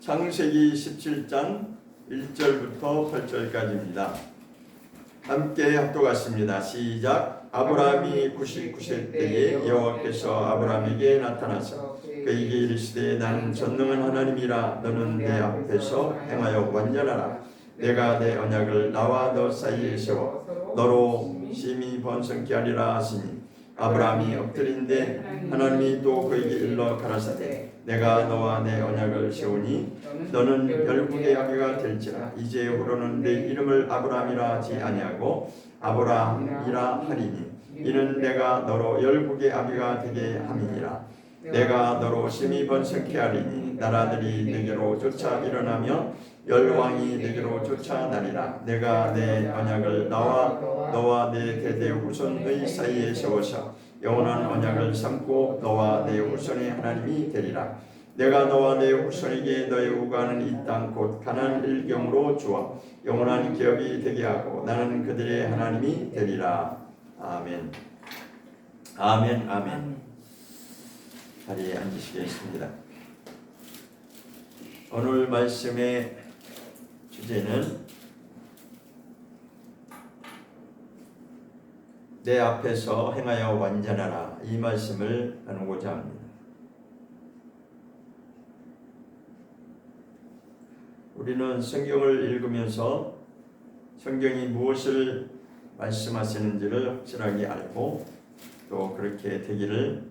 창세기 17장 1절부터 8절까지입니다. 함께 합독하십니다. 시작. 아브라함이 99세 때에 여호와께서 아브라함에게 나타나서 그에게 이르시되 나는 전능한 하나님이라. 너는 내 앞에서 행하여 완전하라. 내가 내 언약을 나와 너 사이에 세워 너로 심히 번성케 하리라 하시니 아브라함이 엎드린데 하나님이 또 그에게 일러 가라사대 내가 너와 내 언약을 세우니 너는 열국의 아비가 될지라. 이제후로는 내 이름을 아브라함이라 하지 아니하고 아브라함이라 하리니 이는 내가 너로 열국의 아비가 되게 함이니라. 내가 너로 심히 번성케 하리니 나라들이 내게로 쫓아 일어나며 열왕이 내게로 쫓아나리라. 내가 내 언약을 너와 내 대대 후손의 사이에 세워서 영원한 언약을 삼고 너와 내 후손의 하나님이 되리라. 내가 너와 내 후손에게 너의 우가는 이 땅 곧 가나안 일경으로 주어 영원한 기업이 되게 하고 나는 그들의 하나님이 되리라. 아멘. 아멘. 아멘. 자리에 앉으시겠습니다. 오늘 말씀의 주제는 내 앞에서 행하여 완전하라. 이 말씀을 나누고자 합니다. 우리는 성경을 읽으면서 성경이 무엇을 말씀하시는지를 확실하게 알고 또 그렇게 되기를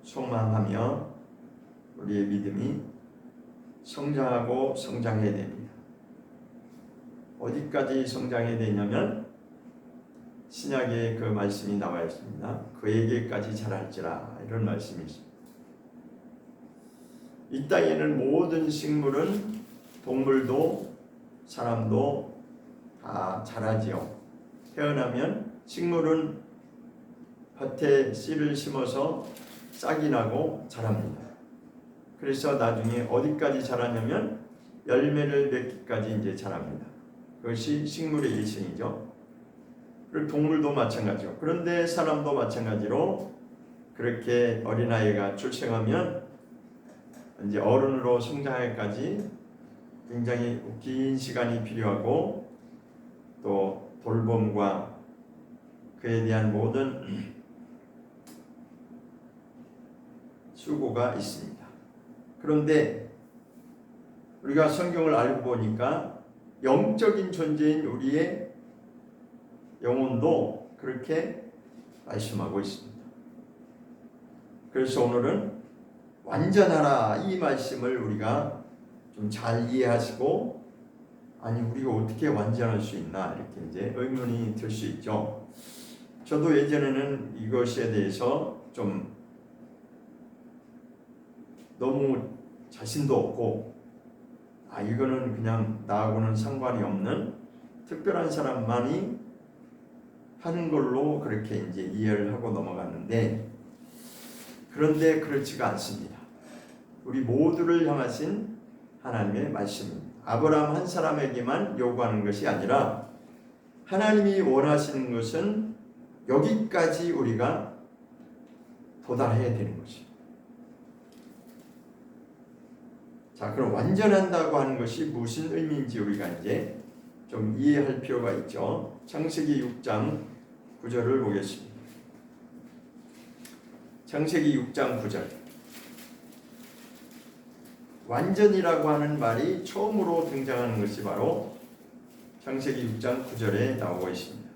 소망하며 우리의 믿음이 성장하고 성장해야 됩니다. 어디까지 성장해야 되냐면 신약에 그 말씀이 나와 있습니다. 그에게까지 자랄지라 이런 말씀이 있습니다. 이 땅에는 모든 식물은 동물도 사람도 다 자라지요. 태어나면 식물은 밭에 씨를 심어서 싹이 나고 자랍니다. 그래서 나중에 어디까지 자라냐면 열매를 맺기까지 이제 자랍니다. 그것이 식물의 일생이죠. 그리고 동물도 마찬가지죠. 그런데 사람도 마찬가지로 그렇게 어린아이가 출생하면 이제 어른으로 성장하기까지 굉장히 긴 시간이 필요하고 또 돌봄과 그에 대한 모든 수고가 있습니다. 그런데 우리가 성경을 알고 보니까 영적인 존재인 우리의 영혼도 그렇게 말씀하고 있습니다. 그래서 오늘은 완전하라 이 말씀을 우리가 좀 잘 이해하시고 아니 우리가 어떻게 완전할 수 있나 이렇게 이제 의문이 들 수 있죠. 저도 예전에는 이것에 대해서 좀 너무 자신도 없고 이거는 그냥 나하고는 상관이 없는 특별한 사람만이 하는 걸로 그렇게 이제 이해를 하고 넘어갔는데 그런데 그렇지가 않습니다. 우리 모두를 향하신 하나님의 말씀입니다. 아브라함 한 사람에게만 요구하는 것이 아니라 하나님이 원하시는 것은 여기까지 우리가 도달해야 되는 것입니다. 자, 그럼 완전한다고 하는 것이 무슨 의미인지 우리가 이제 좀 이해할 필요가 있죠. 창세기 6장 9절을 보겠습니다. 창세기 6장 9절. 완전이라고 하는 말이 처음으로 등장하는 것이 바로 창세기 6장 9절에 나오고 있습니다.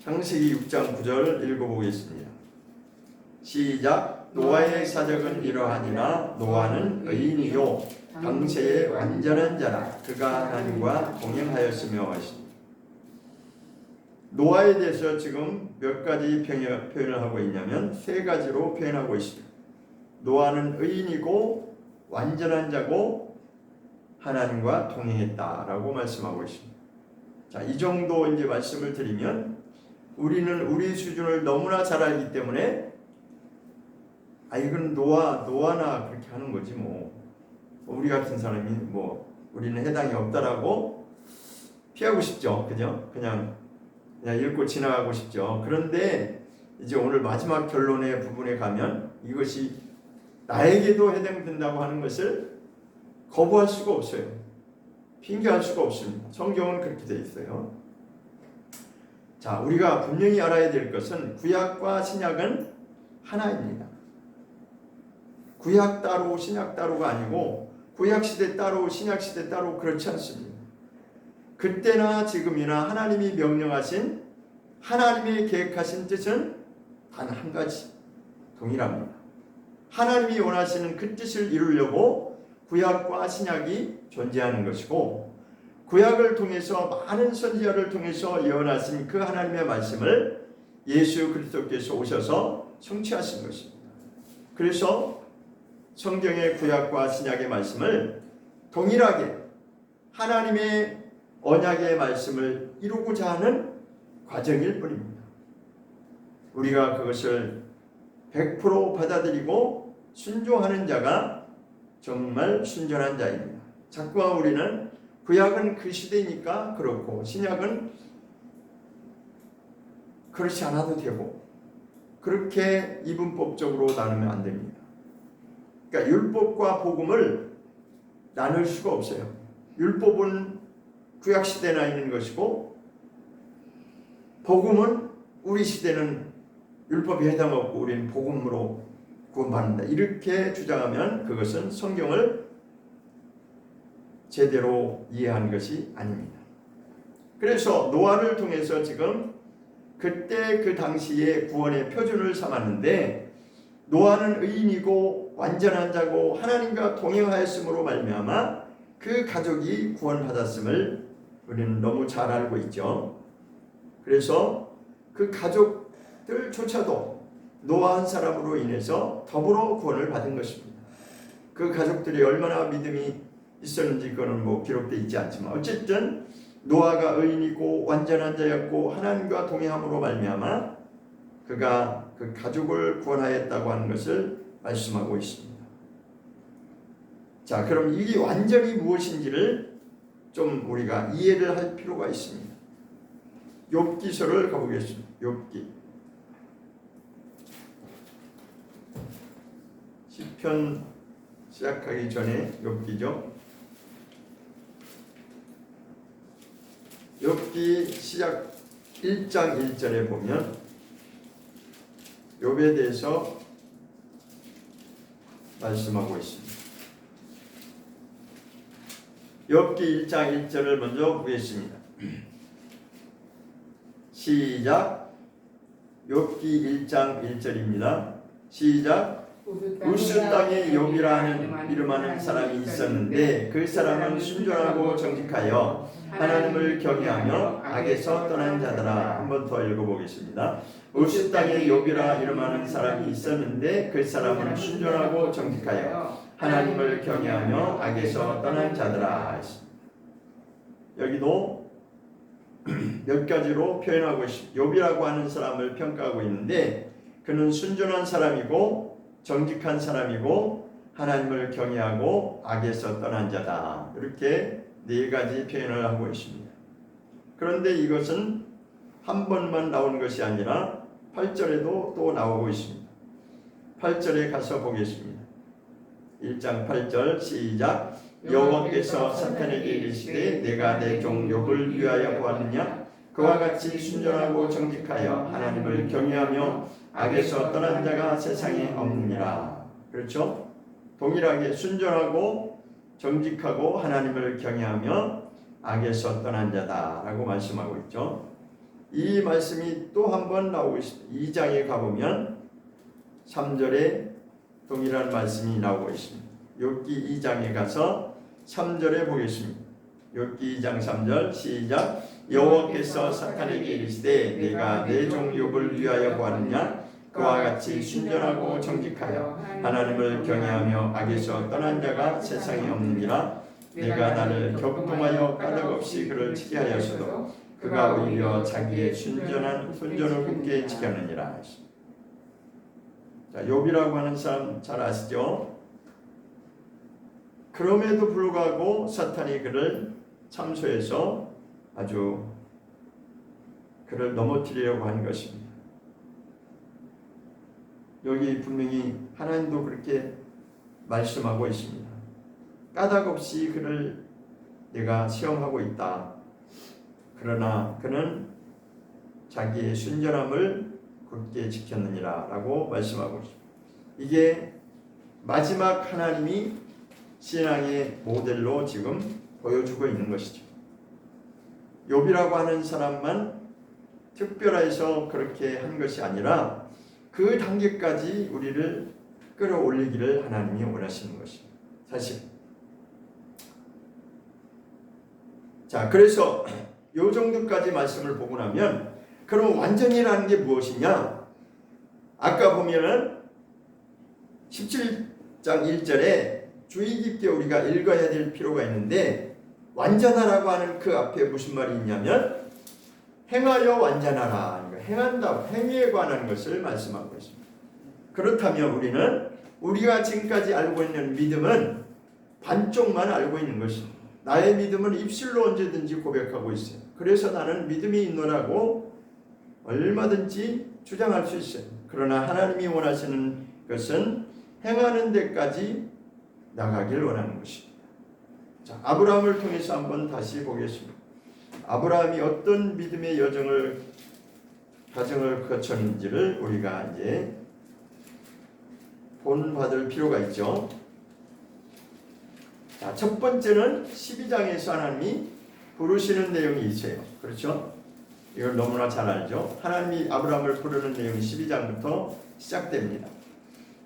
창세기 6장 9절 읽어보겠습니다. 시작. 노아의 사적은 이러하니라. 노아는 의인이요 당시에 완전한 자라. 그가 하나님과 동행하였으며 하시니. 노아에 대해서 지금 몇 가지 표현을 하고 있냐면 세 가지로 표현하고 있습니다. 노아는 의인이고 완전한 자고 하나님과 동행했다라고 말씀하고 있습니다. 자, 이 정도 이제 말씀을 드리면 우리는 우리 수준을 너무나 잘 알기 때문에 이건 노아나 그렇게 하는 거지 뭐 우리 같은 사람이 뭐 우리는 해당이 없다라고 피하고 싶죠. 그죠? 그냥 읽고 지나가고 싶죠. 그런데 이제 오늘 마지막 결론의 부분에 가면 이것이 나에게도 해당된다고 하는 것을 거부할 수가 없어요. 핑계할 수가 없습니다. 성경은 그렇게 되어 있어요. 자, 우리가 분명히 알아야 될 것은 구약과 신약은 하나입니다. 구약 따로 신약 따로가 아니고 구약 시대 따로 신약 시대 따로 그렇지 않습니다. 그때나 지금이나 하나님이 명령하신 하나님의 계획하신 뜻은 단 한 가지 동일합니다. 하나님이 원하시는 그 뜻을 이루려고 구약과 신약이 존재하는 것이고 구약을 통해서 많은 선지자를 통해서 예언하신 그 하나님의 말씀을 예수 그리스도께서 오셔서 성취하신 것입니다. 그래서 성경의 구약과 신약의 말씀을 동일하게 하나님의 언약의 말씀을 이루고자 하는 과정일 뿐입니다. 우리가 그것을 100% 받아들이고 순종하는 자가 정말 순전한 자입니다. 자꾸만 우리는 구약은 그 시대니까 그렇고 신약은 그렇지 않아도 되고 그렇게 이분법적으로 나누면 안 됩니다. 그러니까 율법과 복음을 나눌 수가 없어요. 율법은 구약 시대나 있는 것이고 복음은 우리 시대는 율법에 해당 없고 우리는 복음으로 구원받는다. 이렇게 주장하면 그것은 성경을 제대로 이해한 것이 아닙니다. 그래서 노아를 통해서 지금 그때 그 당시에 구원의 표준을 삼았는데 노아는 의인이고 완전한 자고 하나님과 동행하였으므로 말미암아 그 가족이 구원받았음을 우리는 너무 잘 알고 있죠. 그래서 그 가족들조차도 노아 한 사람으로 인해서 더불어 구원을 받은 것입니다. 그 가족들이 얼마나 믿음이 있었는지 그거는 기록되어 있지 않지만 어쨌든 노아가 의인이고 완전한 자였고 하나님과 동행함으로 말미암아 그가 그 가족을 구원하였다고 하는 것을 말씀하고 있습니다. 자, 그럼 이 완전히 무엇인지를 좀 우리가 이해를 할 필요가 있습니다. 욥기서를 가보겠습니다. 욥기 시편 시작하기 전에 욥기죠. 욥기 시작 1장 1절에 보면 욥에 대해서 말씀하고 있습니다. 욥기 1장 1절을 먼저 보겠습니다. 시작. 욥기 1장 1절입니다. 시작. 우스 땅에 욥이라 하는 이름하는 사람이 있었는데 그 사람은 순전하고 정직하여 하나님을 경외하며 악에서 떠난 자더라. 한 번 더 읽어보겠습니다. 우스 땅에 욥이라 이름하는 사람이 있었는데 그 사람은 순전하고 정직하여 하나님을 경외하며 악에서 떠난 자더라. 여기도 몇 가지로 표현하고 있습니다. 욥이라고 하는 사람을 평가하고 있는데 그는 순전한 사람이고 정직한 사람이고 하나님을 경외하고 악에서 떠난 자다. 이렇게 네 가지 표현을 하고 있습니다. 그런데 이것은 한 번만 나오는 것이 아니라 8절에도 또 나오고 있습니다. 8절에 가서 보겠습니다. 1장 8절 시작. 여호와께서 사탄에게 이르시되 내가 내 종 욥을 위하여 보았느냐? 그와 같이 순전하고 정직하여 하나님을 경외하며 악에서 떠난 자가 세상에 없느니라. 그렇죠? 동일하게 순전하고 정직하고 하나님을 경외하며 악에서 떠난 자다라고 말씀하고 있죠. 이 말씀이 또 한 번 나오고 있습니다. 2장에 가보면 3절에 동일한 말씀이 나오고 있습니다. 욥기 2장에 가서 3절에 보겠습니다. 욥기 2장 3절 시작. 여호와께서 사탄에게 이르시되 내가 내 종 욥을 위하여 보았느냐? 그와 같이 순전하고 정직하여 하나님을 경외하며 악에서 떠난 자가 세상에 없느니라. 내가 나를 격동하여 까닭없이 그를 치게 하였어도 그가 오히려 자기의 순전을 굳게 지켰느니라. 자, 욥이라고 하는 사람 잘 아시죠? 그럼에도 불구하고 사탄이 그를 참소해서 아주 그를 넘어뜨리려고 하는 것입니다. 여기 분명히 하나님도 그렇게 말씀하고 있습니다. 까닭없이 그를 내가 시험하고 있다. 그러나 그는 자기의 순전함을 굳게 지켰느니라 라고 말씀하고 있습니다. 이게 마지막 하나님이 신앙의 모델로 지금 보여주고 있는 것이죠. 욥이라고 하는 사람만 특별해서 그렇게 한 것이 아니라 그 단계까지 우리를 끌어올리기를 하나님이 원하시는 것입니다. 사실. 자, 그래서 요 정도까지 말씀을 보고 나면 그럼 완전이라는 게 무엇이냐? 아까 보면은 17장 1절에 주의 깊게 우리가 읽어야 될 필요가 있는데 완전하라고 하는 그 앞에 무슨 말이 있냐면 행하여 완전하라. 행한다. 행위에 관한 것을 말씀하고 있습니다. 그렇다면 우리는 우리가 지금까지 알고 있는 믿음은 반쪽만 알고 있는 것입니다. 나의 믿음은 입술로 언제든지 고백하고 있어요. 그래서 나는 믿음이 있노라고 얼마든지 주장할 수 있어요. 그러나 하나님이 원하시는 것은 행하는 데까지 나가길 원하는 것입니다. 자, 아브라함을 통해서 한번 다시 보겠습니다. 아브라함이 어떤 믿음의 과정을 거쳤는지를 우리가 이제 본받을 필요가 있죠. 자, 첫 번째는 12장에서 하나님이 부르시는 내용이 있어요. 그렇죠? 이걸 너무나 잘 알죠. 하나님이 아브라함을 부르는 내용이 12장부터 시작됩니다.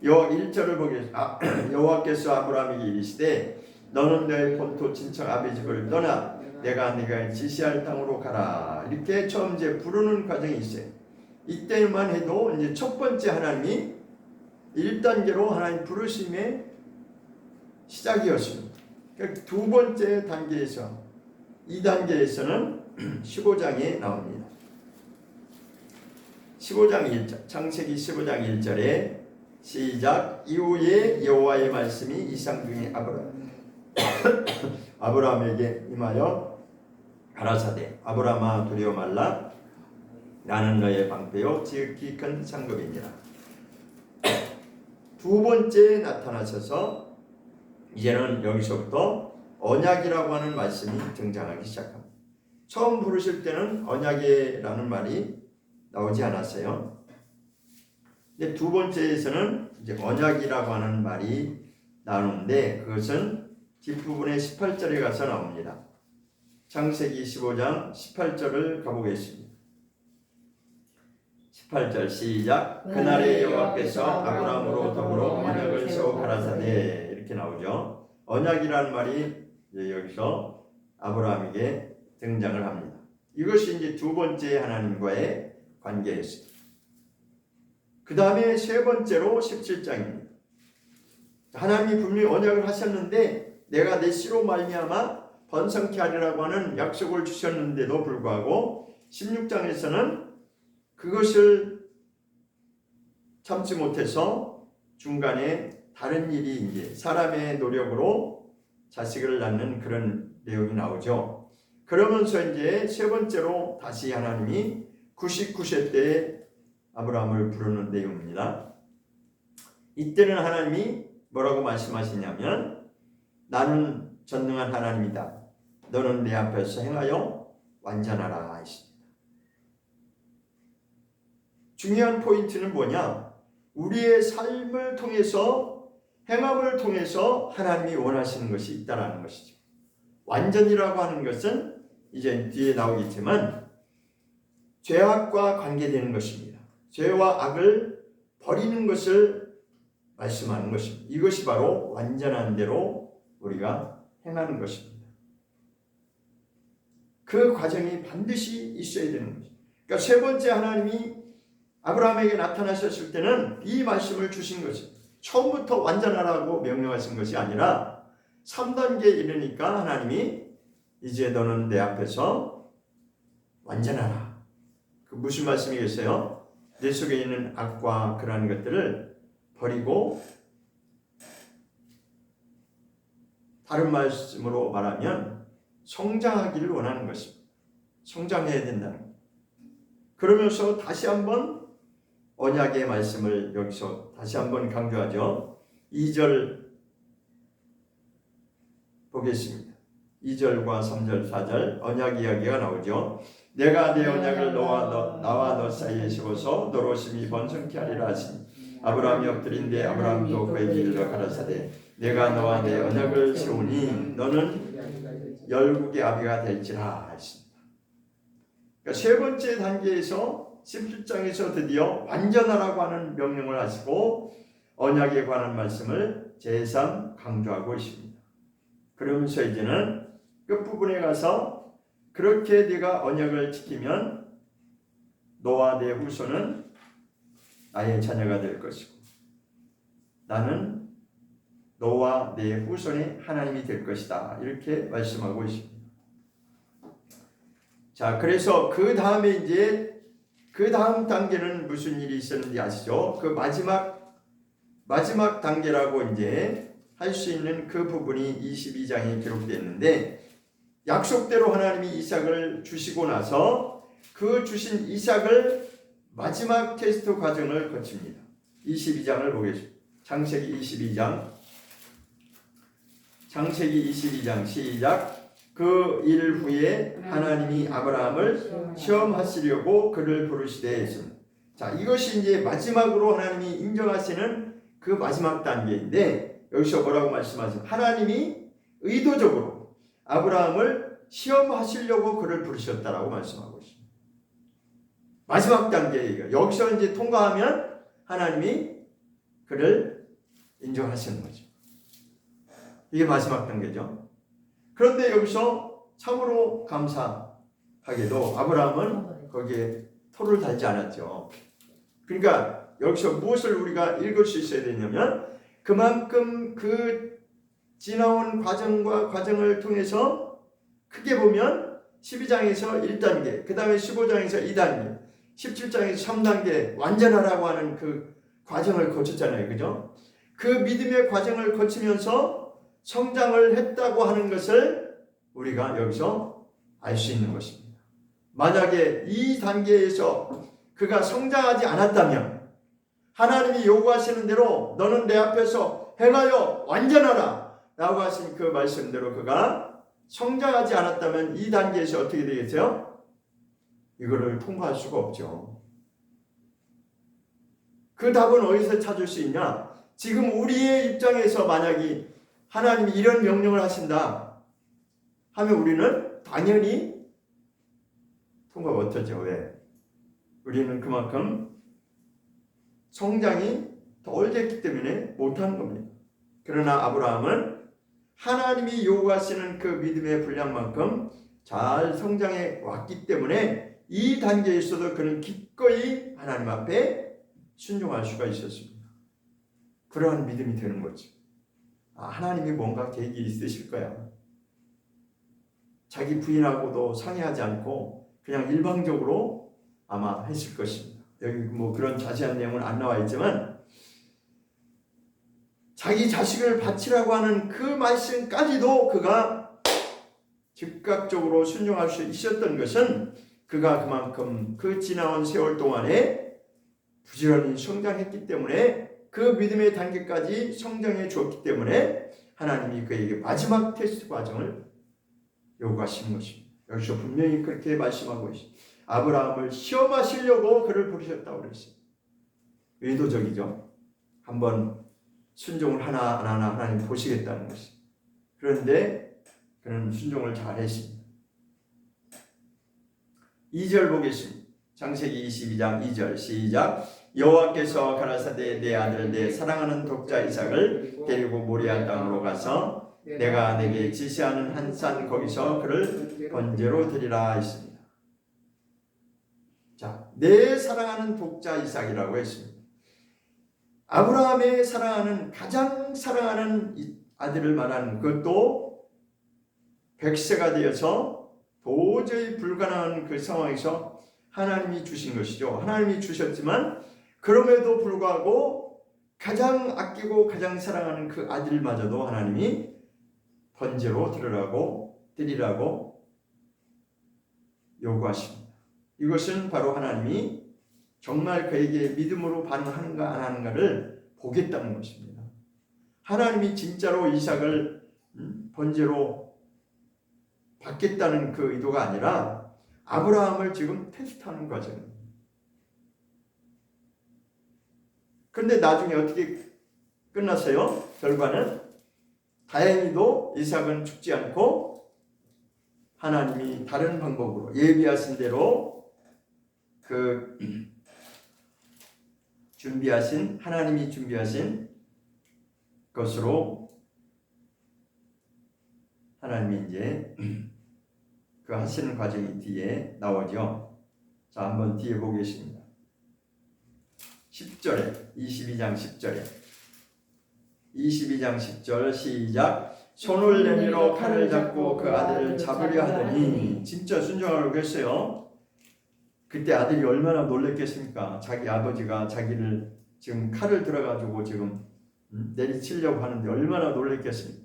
요 1절을 보겠습니다. 여호와께서 아브라함에게 이르시되 너는 너의 본토 친척 아비 집을 떠나 내가 네가 지시할 땅으로 가라. 이렇게 처음 이제 부르는 과정이 있어요. 이때만 해도 이제 첫 번째 하나님이 1단계로 하나님 부르심의 시작이었습니다. 그러니까 두 번째 단계에서 2단계에서는 15장에 나옵니다. 15장 1절, 창세기 15장 1절에 시작. 이후에 여호와의 말씀이 이상 중에 아브라함에게 임하여 가라사대 아브라함아 두려워 말라 나는 너의 방패요 지극히 큰 상급이니라. 두 번째 나타나셔서 이제는 여기서부터 언약이라고 하는 말씀이 등장하기 시작합니다. 처음 부르실 때는 언약이라는 말이 나오지 않았어요. 근데 두 번째에서는 이제 언약이라고 하는 말이 나오는데 그것은 뒷부분의 18절에 가서 나옵니다. 창세기 15장 18절을 가보겠습니다. 18절 시작. 그날에 여호와께서 아브라함으로 더불어 언약을 세워 가라사대 이렇게 나오죠. 언약이라는 말이 이제 여기서 아브라함에게 등장을 합니다. 이것이 이제 두 번째 하나님과의 관계였습니다. 그 다음에 세 번째로 17장입니다. 하나님이 분명히 언약을 하셨는데 내가 내 씨로 말미암아 번성케 하리라고 하는 약속을 주셨는데도 불구하고 16장에서는 그것을 참지 못해서 중간에 다른 일이 이제 사람의 노력으로 자식을 낳는 그런 내용이 나오죠. 그러면서 이제 세 번째로 다시 하나님이 99세 때에 아브라함을 부르는 내용입니다. 이때는 하나님이 뭐라고 말씀하시냐면 나는 전능한 하나님이다. 너는 내 앞에서 행하여 완전하라 하십니다. 중요한 포인트는 뭐냐? 우리의 삶을 통해서 행함을 통해서 하나님이 원하시는 것이 있다라는 것이죠. 완전이라고 하는 것은 이제 뒤에 나오겠지만 죄악과 관계되는 것입니다. 죄와 악을 버리는 것을 말씀하는 것입니다. 이것이 바로 완전한 대로 우리가 행하는 것입니다. 그 과정이 반드시 있어야 되는 것입니다. 그러니까 세 번째 하나님이 아브라함에게 나타나셨을 때는 이 말씀을 주신 것입니다. 처음부터 완전하라고 명령하신 것이 아니라 3단계에 이르니까 하나님이 이제 너는 내 앞에서 완전하라. 그 무슨 말씀이겠어요? 내 속에 있는 악과 그러한 것들을 버리고 다른 말씀으로 말하면 성장하기를 원하는 것입니다. 성장해야 된다는 것. 그러면서 다시 한번 언약의 말씀을 여기서 다시 한번 강조하죠. 2절 보겠습니다. 2절과 3절, 4절 언약 이야기가 나오죠. 내가 내 언약을 나와 너 사이에 세워서 너로 심히 번성케 하리라 하시니 아브라함이 엎드린데 아브라함도 그에게 이르러 가라사대 내가 너와 내 언약을 세우니 너는 열국의 아비가 될지라 하십니다. 그러니까 세 번째 단계에서 17장에서 드디어 완전하라고 하는 명령을 하시고 언약에 관한 말씀을 제3 강조하고 있습니다. 그러면서 이제는 끝부분에 가서 그렇게 네가 언약을 지키면 너와 내 후손은 나의 자녀가 될 것이고 나는 너와 내 후손의 하나님이 될 것이다. 이렇게 말씀하고 있습니다. 자, 그래서 그 다음에 이제 그 다음 단계는 무슨 일이 있었는지 아시죠? 그 마지막 단계라고 이제 할 수 있는 그 부분이 22장에 기록되어 있는데 약속대로 하나님이 이삭을 주시고 나서 그 주신 이삭을 마지막 테스트 과정을 거칩니다. 22장을 보겠습니다. 창세기 22장 시작. 그 일 후에 하나님이 아브라함을 시험하시려고 그를 부르시되 했습니다. 자, 이것이 이제 마지막으로 하나님이 인정하시는 그 마지막 단계인데 여기서 뭐라고 말씀하세요? 하나님이 의도적으로 아브라함을 시험하시려고 그를 부르셨다라고 말씀하고 있습니다. 마지막 단계예요. 여기서 이제 통과하면 하나님이 그를 인정하시는 거죠. 이게 마지막 단계죠. 그런데 여기서 참으로 감사하게도 아브라함은 거기에 토를 달지 않았죠. 그러니까 여기서 무엇을 우리가 읽을 수 있어야 되냐면 그만큼 그 지나온 과정을 통해서 크게 보면 12장에서 1단계, 그 다음에 15장에서 2단계, 17장에서 3단계 완전하라고 하는 그 과정을 거쳤잖아요. 그죠? 그 믿음의 과정을 거치면서 성장을 했다고 하는 것을 우리가 여기서 알 수 있는 것입니다. 만약에 이 단계에서 그가 성장하지 않았다면 하나님이 요구하시는 대로 너는 내 앞에서 행하여 완전하라 라고 하신 그 말씀대로 그가 성장하지 않았다면 이 단계에서 어떻게 되겠어요? 이거를 통과할 수가 없죠. 그 답은 어디서 찾을 수 있냐? 지금 우리의 입장에서 만약에 하나님이 이런 명령을 하신다 하면 우리는 당연히 통과 못하죠. 왜? 우리는 그만큼 성장이 덜 됐기 때문에 못한 겁니다. 그러나 아브라함은 하나님이 요구하시는 그 믿음의 분량만큼 잘 성장해 왔기 때문에 이 단계에서도 그는 기꺼이 하나님 앞에 순종할 수가 있었습니다. 그러한 믿음이 되는 거죠. 하나님이 뭔가 계획이 있으실 거야. 자기 부인하고도 상의하지 않고 그냥 일방적으로 아마 했을 것입니다. 여기 뭐 그런 자세한 내용은 안 나와 있지만 자기 자식을 바치라고 하는 그 말씀까지도 그가 즉각적으로 순종할 수 있었던 것은 그가 그만큼 그 지나온 세월 동안에 부지런히 성장했기 때문에 그 믿음의 단계까지 성장해 주었기 때문에 하나님이 그에게 마지막 테스트 과정을 요구하시는 것입니다. 여기서 분명히 그렇게 말씀하고 있습니다. 아브라함을 시험하시려고 그를 부르셨다고 그랬어요. 의도적이죠. 한번 순종을 하나하나 하나님 보시겠다는 것이. 그런데 그는 순종을 잘 했습니다. 2절 보겠습니다. 창세기 22장 2절 시작. 여호와께서 가라사대 내 아들 내 사랑하는 독자 이삭을 데리고 모리아 땅으로 가서 내가 내게 지시하는 한 산 거기서 그를 번제로 드리라 했습니다. 자, 내 사랑하는 독자 이삭이라고 했습니다. 아브라함의 사랑하는 가장 사랑하는 아들을 말하는 그것도 100세가 되어서 도저히 불가능한 그 상황에서 하나님이 주신 것이죠. 하나님이 주셨지만 그럼에도 불구하고 가장 아끼고 가장 사랑하는 그 아들마저도 하나님이 번제로 드리라고 요구하십니다. 이것은 바로 하나님이 정말 그에게 믿음으로 반응하는가 안 하는가를 보겠다는 것입니다. 하나님이 진짜로 이삭을 번제로 받겠다는 그 의도가 아니라 아브라함을 지금 테스트하는 과정입니다. 그런데 나중에 어떻게 끝났어요? 결과는 다행히도 이삭은 죽지 않고 하나님이 다른 방법으로 예비하신 대로 그 하나님이 준비하신 것으로 하나님이 이제 그 하시는 과정이 뒤에 나오죠. 자, 한번 뒤에 보겠습니다. 10절에 22장 10절 시작. 손을 내밀어 칼을 잡고 그 아들을 잡으려 하더니 진짜 순종하려고 했어요. 그때 아들이 얼마나 놀랬겠습니까? 자기 아버지가 자기를 지금 칼을 들어가지고 지금 내리치려고 하는데 얼마나 놀랬겠습니까?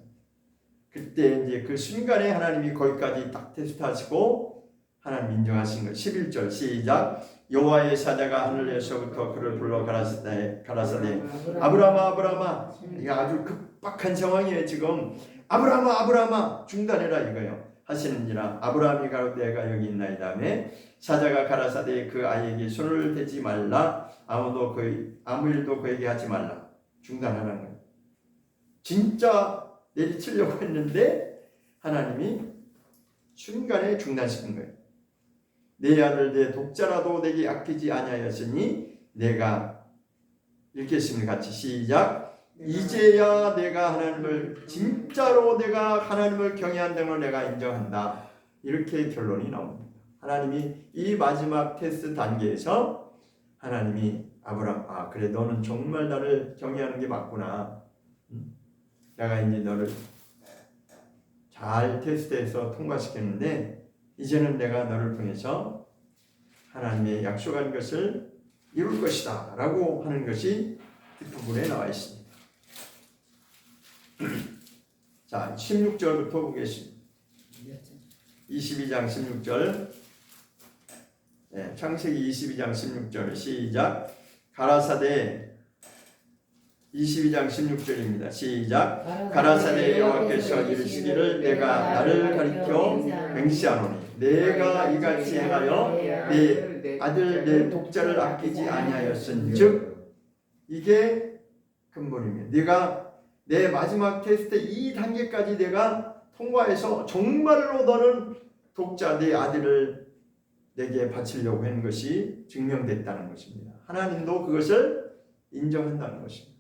그때 이제 그 순간에 하나님이 거기까지 딱 테스트하시고 하나님 인정하신 것. 11절 시작. 여호와의 사자가 하늘에서부터 그를 불러 가라사대 아브라함아 이게 아주 급박한 상황이에요. 지금 아브라함아 중단해라 이거예요. 하시는지라 아브라함이 가로되 내가 여기 있나이다. 다음에 사자가 가라사대 그 아이에게 손을 대지 말라. 아무 일도 그에게 하지 말라. 중단하라는 거예요. 진짜 내리치려고 했는데 하나님이 순간에 중단시킨 거예요. 내 아들 내 독자라도 내게 아끼지 아니하였으니 내가 읽겠습니다. 같이 시작. 이제야 내가 하나님을 진짜로 내가 하나님을 경외한다는 걸 내가 인정한다. 이렇게 결론이 나옵니다. 하나님이 이 마지막 테스트 단계에서 하나님이 아브라함 그래 너는 정말 나를 경외하는 게 맞구나. 내가 이제 너를 잘 테스트해서 통과시켰는데 이제는 내가 너를 통해서 하나님의 약속한 것을 이룰 것이다 라고 하는 것이 뒷부분에 나와 있습니다. 자, 16절부터 보겠습니다. 22장 16절 창세기 22장 16절 시작. 가라사대 22장 16절입니다. 시작. 가라사대 여호와께서 이르시기를 내가 나를 가리켜 맹세하노니 내가 이같이 행하여 내 아들 내 독자를 아끼지 아니하였은즉 이게 근본입니다. 네가 내 마지막 테스트 이 단계까지 내가 통과해서 정말로 너는 독자 내 아들을 내게 바치려고 하는 것이 증명됐다는 것입니다. 하나님도 그것을 인정한다는 것입니다.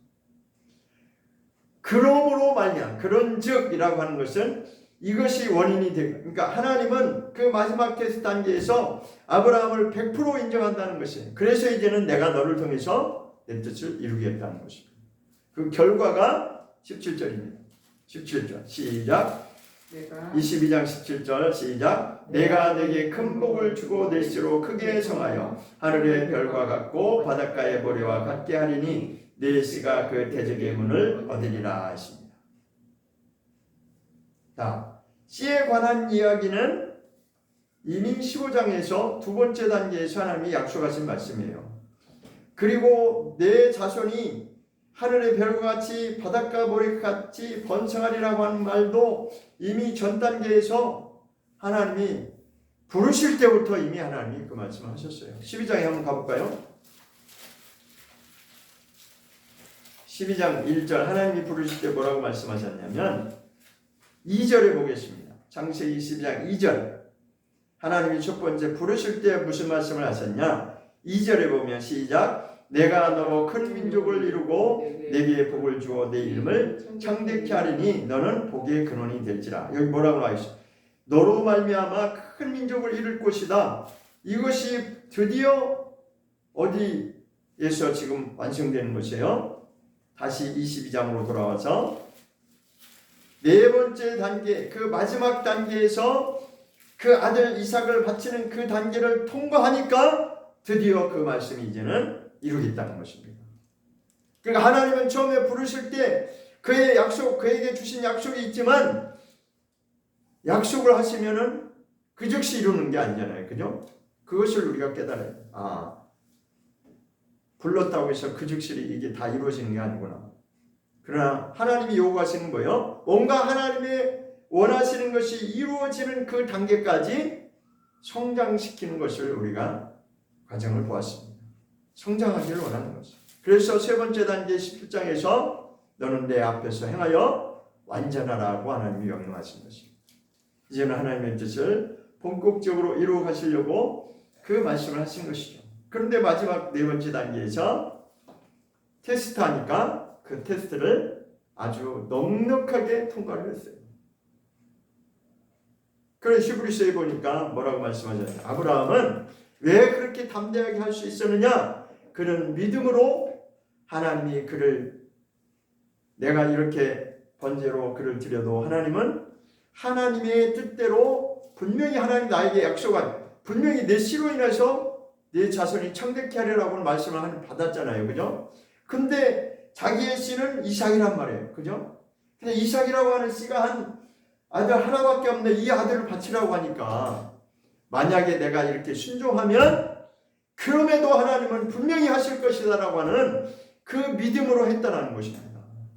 그러므로 말미암아 그런즉이라고 하는 것은 이것이 원인이 되고 그러니까 하나님은 그 마지막 테스트 단계에서 아브라함을 100% 인정한다는 것이에요. 그래서 이제는 내가 너를 통해서 내 뜻을 이루겠다는 것입니다. 그 결과가 17절입니다. 17절 시작. 22장 17절 시작. 내가 내게 큰 복을 주고 낼수록 크게 성하여 하늘의 별과 같고 바닷가의 모래와 같게 하리니 내 씨가 그 대적의 문을 얻으리라 하십니다. 자, 씨에 관한 이야기는 이미 15장에서 두 번째 단계에서 하나님이 약속하신 말씀이에요. 그리고 내 자손이 하늘의 별과 같이 바닷가 모래같이 번성하리라고 하는 말도 이미 전 단계에서 하나님이 부르실 때부터 이미 하나님이 그 말씀을 하셨어요. 12장에 한번 가볼까요? 12장 1절 하나님이 부르실 때 뭐라고 말씀하셨냐면 2절에 보겠습니다. 창세기 22장 2절 하나님이 첫 번째 부르실 때 무슨 말씀을 하셨냐? 2절에 보면 시작. 내가 너로 큰 민족을 이루고 내게 복을 주어 내 이름을 창대케 하리니 너는 복의 근원이 될지라. 여기 뭐라고 나와 있어? 너로 말미암아 큰 민족을 이룰 것이다. 이것이 드디어 어디에서 지금 완성되는 것이에요? 다시 22장으로 돌아와서 네 번째 단계, 그 마지막 단계에서 그 아들 이삭을 바치는 그 단계를 통과하니까 드디어 그 말씀이 이제는 이루겠다는 것입니다. 그러니까 하나님은 처음에 부르실 때 그의 약속, 그에게 주신 약속이 있지만 약속을 하시면은 그 즉시 이루는 게 아니잖아요. 그죠? 그것을 우리가 깨달아야 돼요. 불렀다고 해서 그 즉시 이게 다 이루어지는 게 아니구나. 그러나 하나님이 요구하시는 거예요. 뭔가 하나님의 원하시는 것이 이루어지는 그 단계까지 성장시키는 것을 우리가 과정을 보았습니다. 성장하기를 원하는 것이죠. 그래서 세 번째 단계 17장에서 너는 내 앞에서 행하여 완전하라고 하나님이 명령하신 것입니다. 이제는 하나님의 뜻을 본격적으로 이루어 가시려고 그 말씀을 하신 것이죠. 그런데 마지막 네 번째 단계에서 테스트하니까 그 테스트를 아주 넉넉하게 통과를 했어요. 그래서 히브리서에 보니까 뭐라고 말씀하셨나요? 아브라함은 왜 그렇게 담대하게 할 수 있었느냐? 그는 믿음으로 하나님이 그를, 내가 이렇게 번제로 그를 드려도 하나님은 하나님의 뜻대로 분명히 하나님 나에게 약속한, 분명히 내 씨로 인해서 내 자손이 창대케 하리라고 말씀을 받았잖아요. 그죠? 근데 자기의 씨는 이삭이란 말이에요. 그죠? 근데 이삭이라고 하는 씨가 한 아들 하나밖에 없는데 이 아들을 바치라고 하니까 만약에 내가 이렇게 순종하면 그럼에도 하나님은 분명히 하실 것이다라고 하는 그 믿음으로 했다는 것입니다.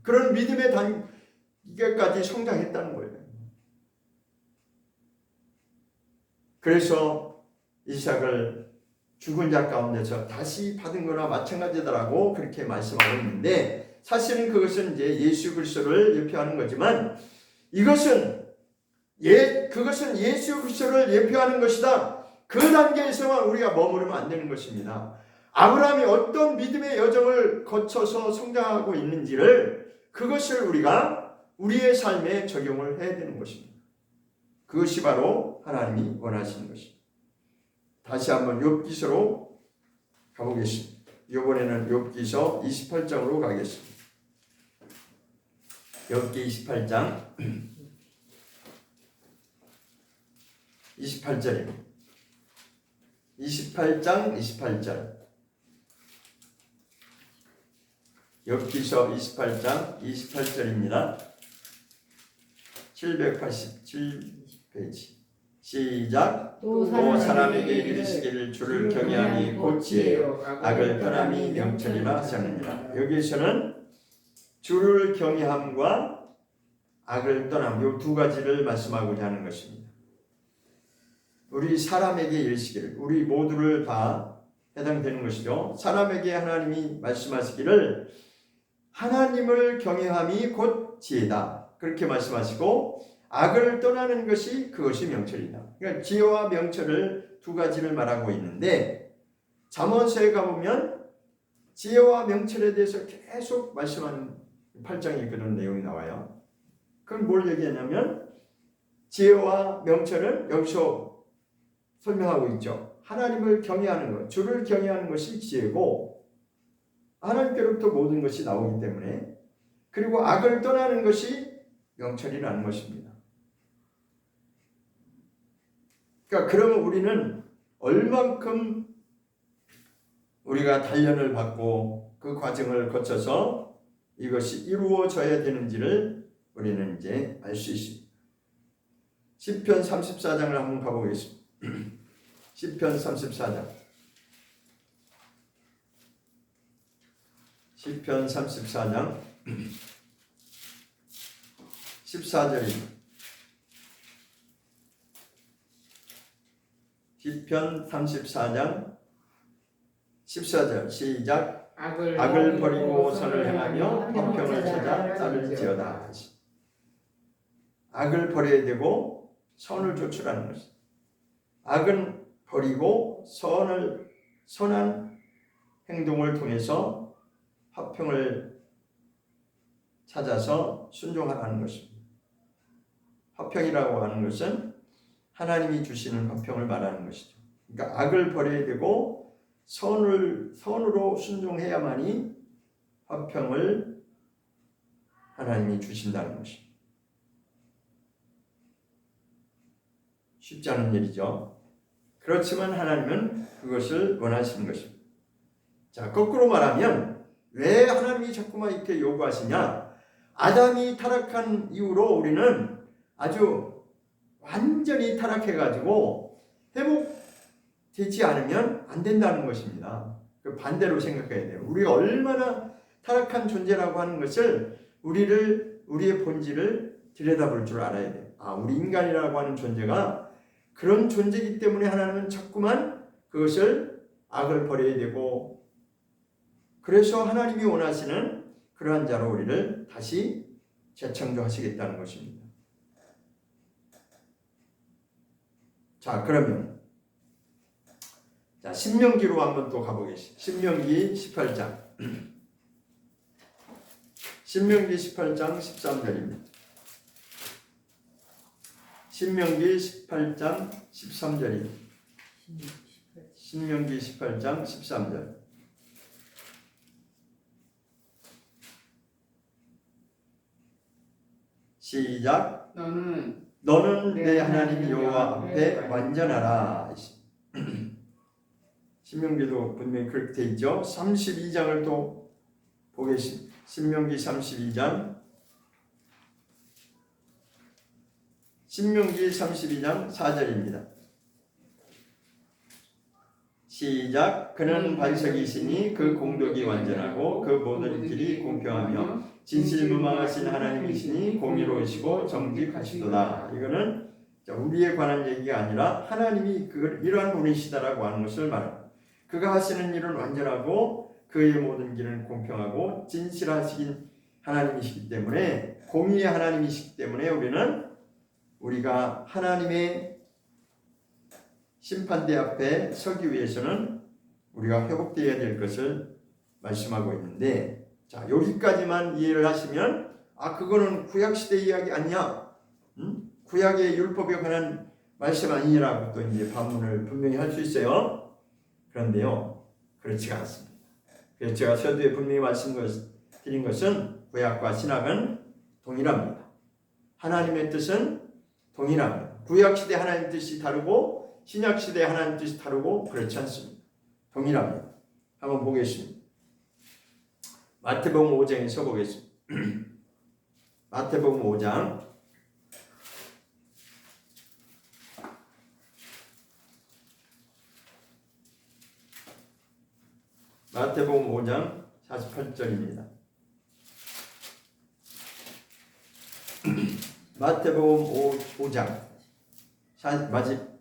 그런 믿음의 단계까지 성장했다는 거예요. 그래서 이삭을 죽은 자 가운데서 다시 받은 거나 마찬가지다라고 그렇게 말씀하고 있는데, 사실은 그것은 이제 예수 그리스도를 예표하는 거지만 그것은 예수 그리스도를 예표하는 것이다. 그 단계에서만 우리가 머무르면 안 되는 것입니다. 아브라함이 어떤 믿음의 여정을 거쳐서 성장하고 있는지를, 그것을 우리가 우리의 삶에 적용을 해야 되는 것입니다. 그것이 바로 하나님이 원하시는 것입니다. 다시 한번 욥기서로 가보겠습니다. 이번에는 욥기서 28장으로 가겠습니다. 욥기 28장 28절입니다. 28장 28절. 욥기서 28장 28절입니다. 787페이지. 시작. 또 사람에게 이르시기를 주를 경외함이 곧 지혜요 악을 떠남이 명철이라 하셨느니라. 여기에서는 주를 경외함과 악을 떠남, 이 두 가지를 말씀하고자 하는 것입니다. 우리 사람에게 이르시기를, 우리 모두를 다 해당되는 것이죠. 사람에게 하나님이 말씀하시기를 하나님을 경외함이 곧 지혜다, 그렇게 말씀하시고 악을 떠나는 것이 그것이 명철이다. 그러니까 지혜와 명철을 두 가지를 말하고 있는데, 잠언서에 가보면 지혜와 명철에 대해서 계속 말씀하는 8장에 그런 내용이 나와요. 그건 뭘 얘기하냐면 지혜와 명철은 여기서 설명하고 있죠. 하나님을 경외하는 것, 주를 경외하는 것이 지혜고, 하나님께로부터 모든 것이 나오기 때문에, 그리고 악을 떠나는 것이 명철이라는 것입니다. 그러니까 그러면 우리는 얼만큼 우리가 단련을 받고 그 과정을 거쳐서 이것이 이루어져야 되는지를 우리는 이제 알 수 있습니다. 시편 34장을 한번 가보겠습니다. 시편 34장. 시편 34장 14절입니다. 시편 34장 14절 시작. 악을 버리고 선을 행하며 화평을 찾아 따를지어다. 악을 버려야 되고 선을 좇으라는 것입니다. 악은 버리고 선한 행동을 통해서 화평을 찾아서 순종하라는 것입니다. 화평이라고 하는 것은 하나님이 주시는 화평을 말하는 것이죠. 그러니까 악을 버려야 되고 선으로 순종해야만이 화평을 하나님이 주신다는 것입니다. 쉽지 않은 일이죠. 그렇지만 하나님은 그것을 원하시는 것입니다. 자, 거꾸로 말하면 왜 하나님이 자꾸만 이렇게 요구하시냐? 아담이 타락한 이후로 우리는 아주 완전히 타락해가지고 회복되지 않으면 안 된다는 것입니다. 반대로 생각해야 돼요. 우리가 얼마나 타락한 존재라고 하는 것을 우리의 본질을 들여다볼 줄 알아야 돼요. 우리 인간이라고 하는 존재가 그런 존재이기 때문에 하나님은 자꾸만 그것을 악을 버려야 되고, 그래서 하나님이 원하시는 그러한 자로 우리를 다시 재창조하시겠다는 것입니다. 자, 그러면 신명기로 한번 또 가보겠습니다. 신명기 18장. 신명기 18장 13절입니다. 신명기 18장 13절입니다. 신명기 18장 13절. 시작. 너는 내 하나님 여호와 앞에 완전하라. 신명기도 분명히 그렇게 되어 있죠. 32장을 또 보겠습니다. 신명기 32장. 신명기 32장 4절입니다. 시작. 그는 반석이시니 그 공덕이 완전하고 그 모든 길이 공평하며 진실무망하신 하나님이시니 공의로우시고 정직하시도다. 이거는 우리에 관한 얘기가 아니라 하나님이 이러한 분이시다라고 하는 것을 말합니다. 그가 하시는 일은 완전하고 그의 모든 길은 공평하고 진실하신 하나님이시기 때문에, 공의의 하나님이시기 때문에 우리가 하나님의 심판대 앞에 서기 위해서는 우리가 회복되어야 될 것을 말씀하고 있는데, 자, 여기까지만 이해를 하시면 그거는 구약시대 이야기 아니야, 구약의 율법에 관한 말씀 아니라고 또 이제 반문을 분명히 할 수 있어요. 그런데요, 그렇지가 않습니다. 그래서 제가 서두에 분명히 말씀드린 것은 구약과 신약은 동일합니다. 하나님의 뜻은 동일합니다. 구약시대 하나님 뜻이 다르고 신약시대 하나님 뜻이 다르고 그렇지 않습니다. 동일합니다. 한번 보겠습니다. 마태복음 5장에서 보겠습니다. 마태복음 5장. 마태복음 5장 48절입니다. 마태복음 5장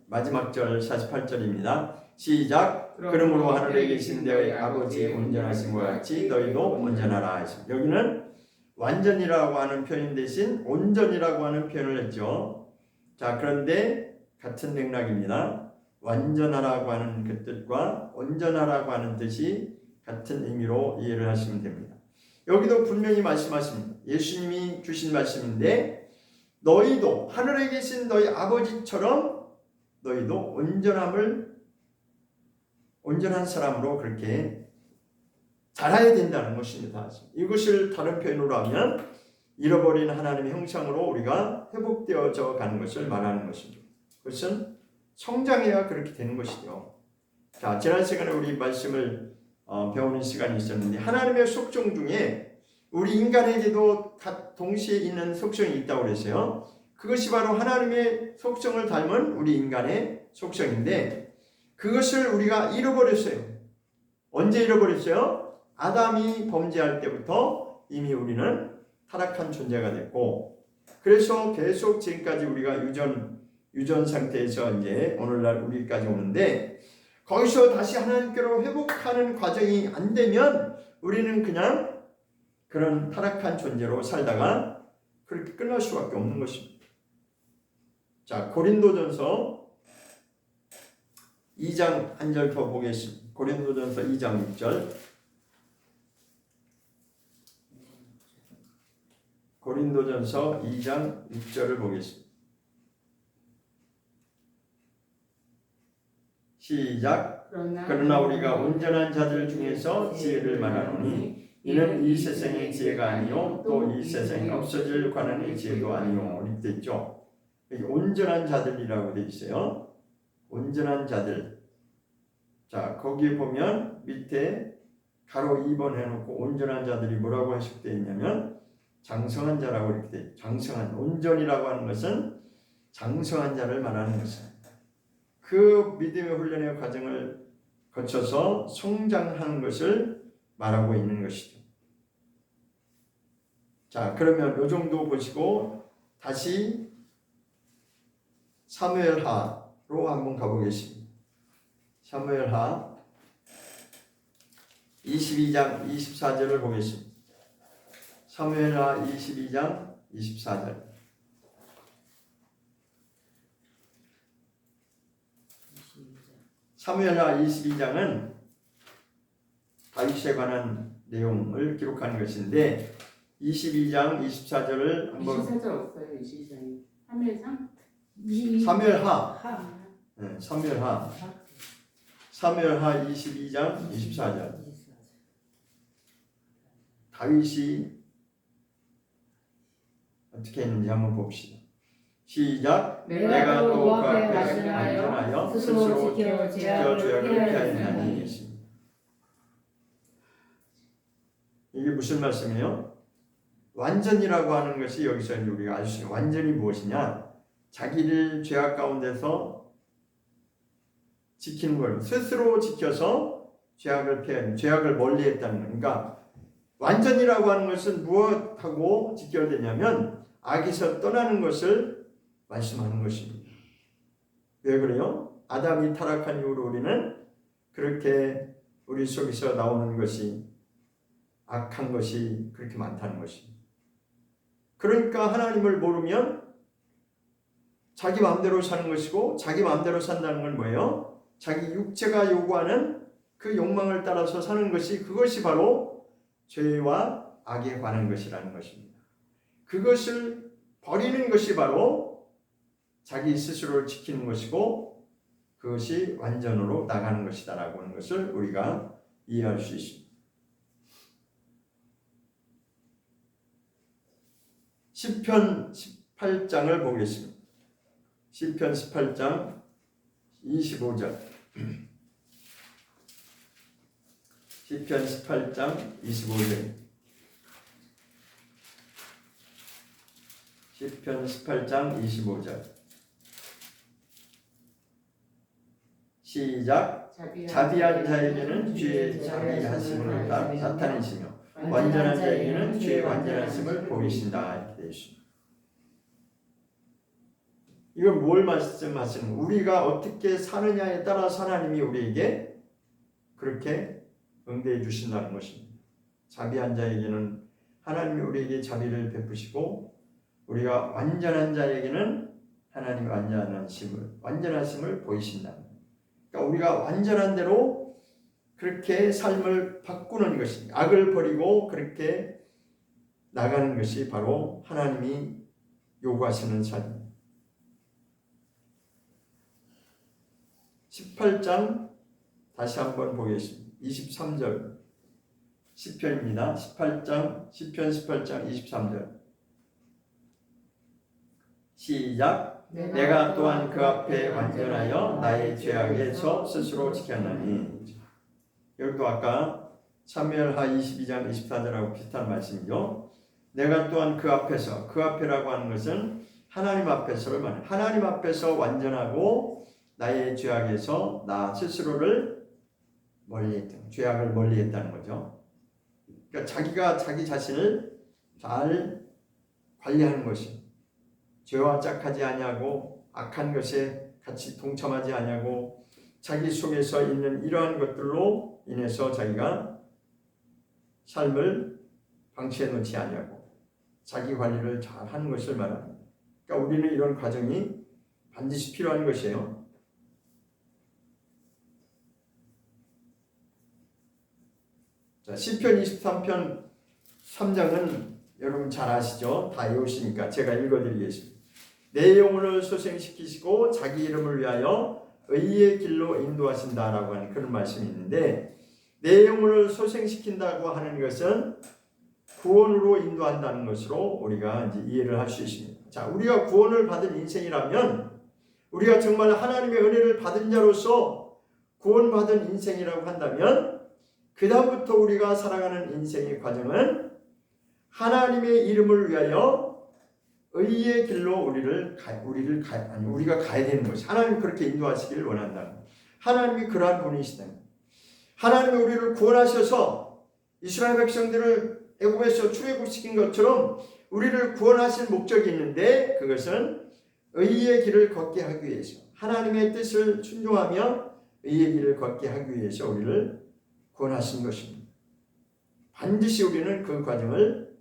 마지막 절 48절입니다. 시작. 그러므로 하늘에 계신 내 아버지 온전하신 것 같이 너희도 온전하라. 여기는 완전이라고 하는 표현 대신 온전이라고 하는 표현을 했죠. 자, 그런데 같은 맥락입니다. 완전하라고 하는 그 뜻과 온전하라고 하는 뜻이 같은 의미로 이해를 하시면 됩니다. 여기도 분명히 말씀하십니다. 예수님이 주신 말씀인데, 너희도 하늘에 계신 너희 아버지처럼 너희도 온전한 사람으로 그렇게 자라야 된다는 것입니다. 이것을 다른 표현으로 하면 잃어버린 하나님의 형상으로 우리가 회복되어져 가는 것을 말하는 것입니다. 그것은 성장해야 그렇게 되는 것이죠. 자, 지난 시간에 우리 말씀을 배우는 시간이 있었는데, 하나님의 속성 중에 우리 인간에게도 동시에 있는 속성이 있다고 그랬어요. 그것이 바로 하나님의 속성을 닮은 우리 인간의 속성인데, 그것을 우리가 잃어버렸어요. 언제 잃어버렸어요? 아담이 범죄할 때부터 이미 우리는 타락한 존재가 됐고, 그래서 계속 지금까지 우리가 유전 상태에서 이제 오늘날 우리까지 오는데, 거기서 다시 하나님께로 회복하는 과정이 안 되면 우리는 그냥 그런 타락한 존재로 살다가 그렇게 끝날 수밖에 없는 것입니다. 자, 고린도전서 2장 한 절 더 보겠습니다. 고린도전서 2장 6절. 고린도전서 2장 6절을 보겠습니다. 시작. 그러나 우리가 온전한 자들 중에서 지혜를 말하노니 이는 이 세상의 지혜가 아니요 또 이 세상에 없어질 관한의 지혜도 아니요. 이렇게 되어 있죠. 온전한 자들이라고 되어 있어요. 온전한 자들. 자, 거기에 보면 밑에 가로 2번 해놓고 온전한 자들이 뭐라고 해석되어 있냐면 장성한 자라고 이렇게 되어 있죠. 장성한, 온전이라고 하는 것은 장성한 자를 말하는 것입니다. 그 믿음의 훈련의 과정을 거쳐서 성장하는 것을 말하고 있는 것이죠. 자, 그러면 이 정도 보시고 다시 사무엘하로 한번 가보겠습니다. 사무엘하 22장 24절을 보겠습니다. 사무엘하 22장 24절. 사무엘하 22장은 다윗에 관한 내용을 기록하는 것인데 22장 24절을 한번 24절 없어요. 22장이 사무엘상? 사무엘하 네, 사무엘하 22장 24절. 다윗이 어떻게 했는지 한번 봅시다. 시작. 내가 또 그 앞에 완전하여 스스로 지켜 죄악을 피하였나니. 이게 무슨 말씀이에요? 완전이라고 하는 것이 여기서 우리가 알 수 있는 완전이 무엇이냐? 자기를 죄악 가운데서 지키는 걸 스스로 지켜서 죄악을 피하는, 죄악을 멀리했다는 거니까 완전이라고 하는 것은 무엇하고 지켜야 되냐면 악에서 떠나는 것을 말씀하는 것입니다. 왜 그래요? 아담이 타락한 이후로 우리는 그렇게 우리 속에서 나오는 것이 악한 것이 그렇게 많다는 것입니다. 그러니까 하나님을 모르면 자기 마음대로 사는 것이고 자기 마음대로 산다는 건 뭐예요? 자기 육체가 요구하는 그 욕망을 따라서 사는 것이 그것이 바로 죄와 악에 관한 것이라는 것입니다. 그것을 버리는 것이 바로 자기 스스로를 지키는 것이고 그것이 완전으로 나가는 것이다라고 하는 것을 우리가 이해할 수 있습니다. 시편 18장을 보겠습니다. 시편 18장 25절. 시편 18장 25절. 시편 18장 25절. 시작. 자비한 자에게는 주의 자비하심을 나타내시며 완전한 자에게는 주의 완전하심을 보이신다. 이렇게 되어 있습니다. 이건 뭘 말씀하시는 거예요? 우리가 어떻게 사느냐에 따라서 하나님이 우리에게 그렇게 응대해 주신다는 것입니다. 자비한 자에게는 하나님이 우리에게 자비를 베푸시고 우리가 완전한 자에게는 하나님이 완전하심을 보이신다. 그러니까 우리가 완전한 대로 그렇게 삶을 바꾸는 것입니다. 악을 버리고 그렇게 나가는 것이 바로 하나님이 요구하시는 삶입니다. 18장 다시 한번 보겠습니다. 23절 시편입니다. 18장 시편 18장 23절 시작. 내가 또한 그 앞에 완전하여 나의 죄악에서 스스로 지켰나니. 여기도 아까 사무엘하 22장 24절하고 비슷한 말씀이죠. 내가 또한 그 앞에서, 그 앞에라고 하는 것은 하나님 앞에서를 말해요. 하나님 앞에서 완전하고 나의 죄악에서 나 스스로를 멀리했다. 죄악을 멀리했다는 거죠. 그러니까 자기가 자기 자신을 잘 관리하는 것이 죄와 짝하지 아니하고 악한 것에 같이 동참하지 아니하고 자기 속에서 있는 이러한 것들로 인해서 자기가 삶을 방치해 놓지 아니하고 자기 관리를 잘 하는 것을 말합니다. 그러니까 우리는 이런 과정이 반드시 필요한 것이에요. 자, 시편 23편 3장은 여러분 잘 아시죠? 다 외우시니까 제가 읽어드리겠습니다. 내 영혼을 소생시키시고 자기 이름을 위하여 의의 길로 인도하신다라고 하는 그런 말씀이 있는데, 내 영혼을 소생시킨다고 하는 것은 구원으로 인도한다는 것으로 우리가 이제 이해를 할 수 있습니다. 자, 우리가 구원을 받은 인생이라면 우리가 정말 하나님의 은혜를 받은 자로서 구원받은 인생이라고 한다면 그 다음부터 우리가 살아가는 인생의 과정은 하나님의 이름을 위하여 의의 길로 우리가 가야 되는 것이, 하나님이 그렇게 인도하시기를 원한다는 것. 하나님이 그러한 분이시다. 하나님이 우리를 구원하셔서 이스라엘 백성들을 애굽에서 출애굽시킨 것처럼 우리를 구원하실 목적이 있는데 그것은 의의 길을 걷게 하기 위해서 하나님의 뜻을 순종하며 의의 길을 걷게 하기 위해서 우리를 구원하신 것입니다. 반드시 우리는 그 과정을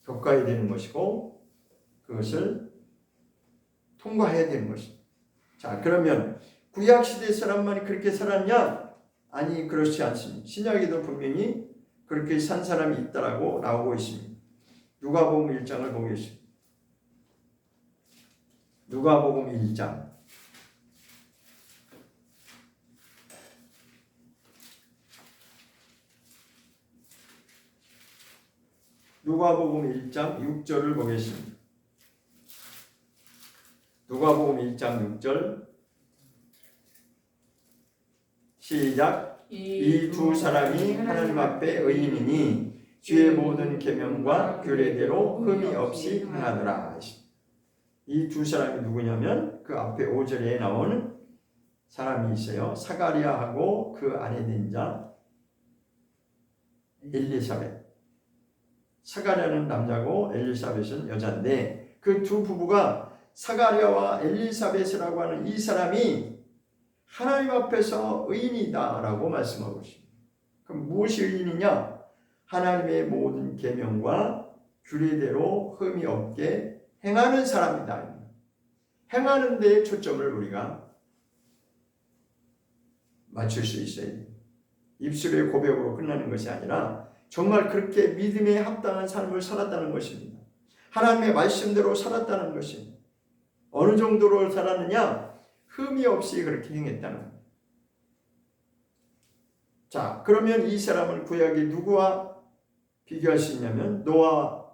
겪어야 되는 것이고 그것을 통과해야 되는 것입니다. 자, 그러면 구약시대 사람만이 그렇게 살았냐? 아니, 그렇지 않습니다. 신약에도 분명히 그렇게 산 사람이 있다라고 나오고 있습니다. 누가복음 1장을 보겠습니다. 누가복음 1장. 누가복음 1장 6절을 보겠습니다. 누가복음 1장 6절 시작. 이 두 사람이 하나님 앞에 의인이니 주의 모든 계명과 규례대로 흠이 없이 행하더라. 이 두 사람이 누구냐면 그 앞에 5절에 나오는 사람이 있어요. 사가랴하고 그 아내 된 자 엘리사벳. 사가랴는 남자고 엘리사벳은 여자인데 그 두 부부가 사가랴와 엘리사벳이라고 하는 이 사람이 하나님 앞에서 의인이다라고 말씀하고 있습니다. 그럼 무엇이 의인이냐? 하나님의 모든 계명과 규례대로 흠이 없게 행하는 사람이다. 행하는 데에 초점을 우리가 맞출 수 있어야 돼요. 입술의 고백으로 끝나는 것이 아니라 정말 그렇게 믿음에 합당한 삶을 살았다는 것입니다. 하나님의 말씀대로 살았다는 것입니다. 어느 정도로 살았느냐? 흠이 없이 그렇게 행했다는 겁니다. 자, 그러면 이 사람은 구약의 누구와 비교할 수 있냐면 노아,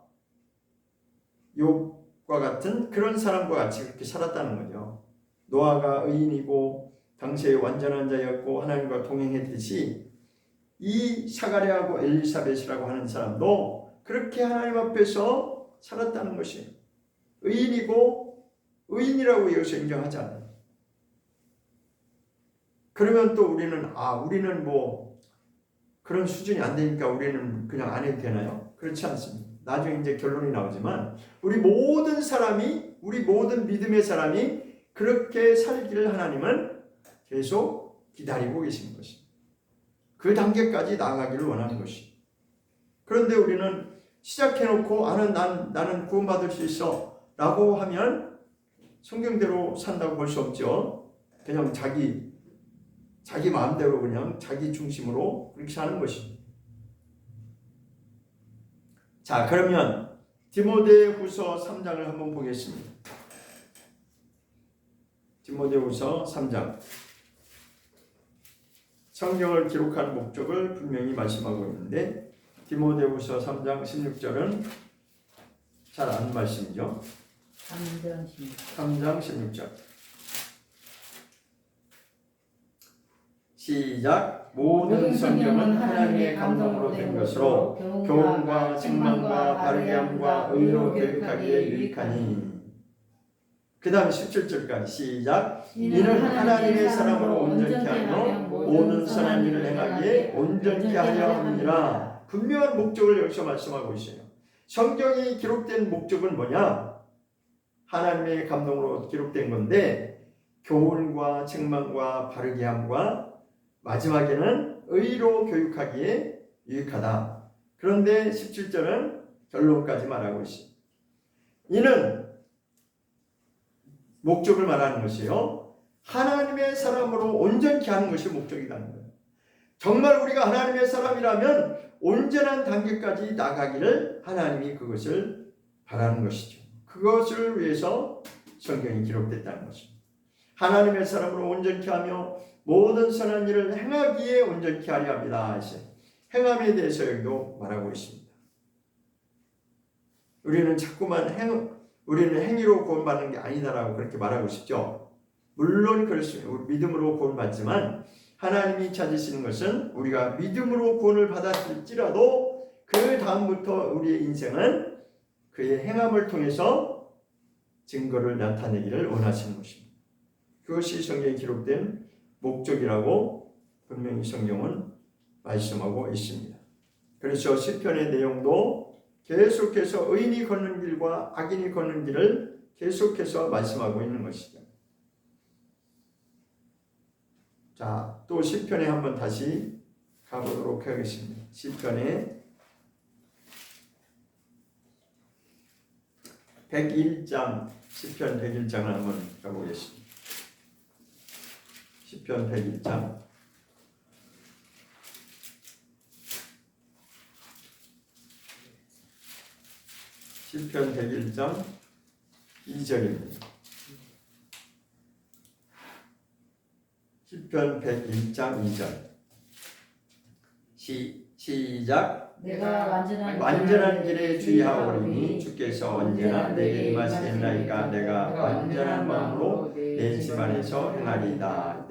욥과 같은 그런 사람과 같이 그렇게 살았다는 거죠. 노아가 의인이고 당시에 완전한 자였고 하나님과 동행했듯이 이 사가랴하고 엘리사벳이라고 하는 사람도 그렇게 하나님 앞에서 살았다는 것이에요. 의인이고 의인이라고 여기서 인정하잖아요. 그러면 또 우리는 뭐 그런 수준이 안 되니까 우리는 그냥 안 해도 되나요? 그렇지 않습니다. 나중에 이제 결론이 나오지만 우리 모든 믿음의 사람이 그렇게 살기를 하나님은 계속 기다리고 계신 것입니다. 그 단계까지 나아가기를 원하는 것입니다. 그런데 우리는 시작해놓고 나는 구원받을 수 있어 라고 하면 성경대로 산다고 볼 수 없죠. 그냥 자기 마음대로 그냥 자기 중심으로 그렇게 사는 것입니다. 자, 그러면 디모데후서 3장을 한번 보겠습니다. 디모데후서 3장. 성경을 기록하는 목적을 분명히 말씀하고 있는데 디모데후서 3장 16절은 잘 아는 말씀이죠. 3장 16절. 시작. 모든 성경은 하나님의 감동으로 된 것으로 교훈과 책망과 바르게 함과 의로 교육하기에 유익하니. 그 다음 17절까지 시작. 이는 하나님의 사람으로 온전케 하며 모든 선한 일을 행하기에 온전케 하려 함이라. 분명한 목적을 여기서 말씀하고 있어요. 성경이 기록된 목적은 뭐냐? 하나님의 감동으로 기록된 건데 교훈과 책망과 바르게 함과 마지막에는 의로 교육하기에 유익하다. 그런데 17절은 결론까지 말하고 있습니다. 이는 목적을 말하는 것이요. 하나님의 사람으로 온전케 하는 것이 목적이라는 거예요. 정말 우리가 하나님의 사람이라면 온전한 단계까지 나가기를 하나님이 그것을 바라는 것이죠. 그것을 위해서 성경이 기록됐다는 것입니다. 하나님의 사람으로 온전케 하며 모든 선한 일을 행하기에 온전케 하려 합니다. 행함에 대해서 여기도 말하고 있습니다. 우리는 자꾸만 우리는 행위로 구원받는 게 아니다라고 그렇게 말하고 싶죠. 물론 그렇습니다. 우리 믿음으로 구원받지만 하나님이 찾으시는 것은 우리가 믿음으로 구원을 받았을지라도 그 다음부터 우리의 인생은 그의 행함을 통해서 증거를 나타내기를 원하시는 것입니다. 그것이 성경에 기록된 목적이라고 분명히 성경은 말씀하고 있습니다. 그래서 시편의 내용도 계속해서 의인이 걷는 길과 악인이 걷는 길을 계속해서 말씀하고 있는 것이죠. 자, 또 시편에 한번 다시 가보도록 하겠습니다. 시편에 101장, 시편 101장을 한번 가보겠습니다. 시편 101장. 시편 101장 2절입니다. 시편 101장 2절. 시작. 내가 완전한 길에 주의하오리니 주께서 언제나 내게 임하시겠나이까. 내가 완전한 마음으로 내 집안에서 행하리이다.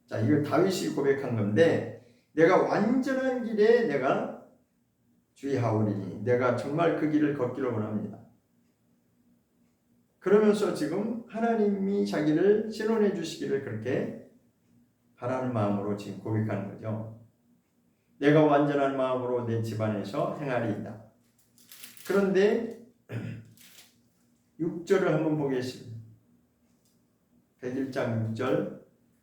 자, 이걸 다윗이 고백한 건데, 내가 완전한 길에 내가 주의하오리니, 내가 정말 그 길을 걷기를 원합니다. 그러면서 지금 하나님이 자기를 신원해 주시기를 그렇게 바라는 마음으로 지금 고백하는 거죠. 내가 완전한 마음으로 내 집안에서 행하리이다. 그런데 6절을 한번 보겠습니다. 101장 6절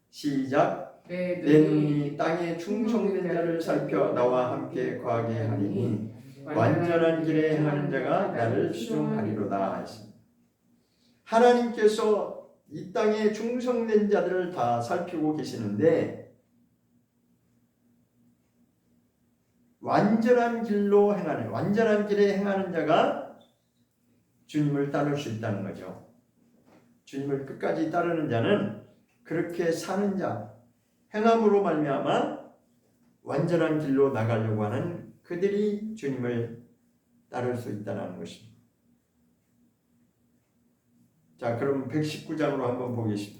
시작. 내 눈이 땅에 충성된 자를 살펴 나와 함께 거하게 하리니 완전한 길에 행하는 자가 나를 수종하리로다 했습니다. 하나님께서 이 땅에 충성된 자들을 다 살피고 계시는데, 완전한 길로 행하는, 완전한 길에 행하는 자가 주님을 따를 수 있다는 거죠. 주님을 끝까지 따르는 자는 그렇게 사는 자, 행함으로 말미암아 완전한 길로 나가려고 하는 그들이 주님을 따를 수 있다는 것입니다. 자, 그럼 119장으로 한번 보겠습니다.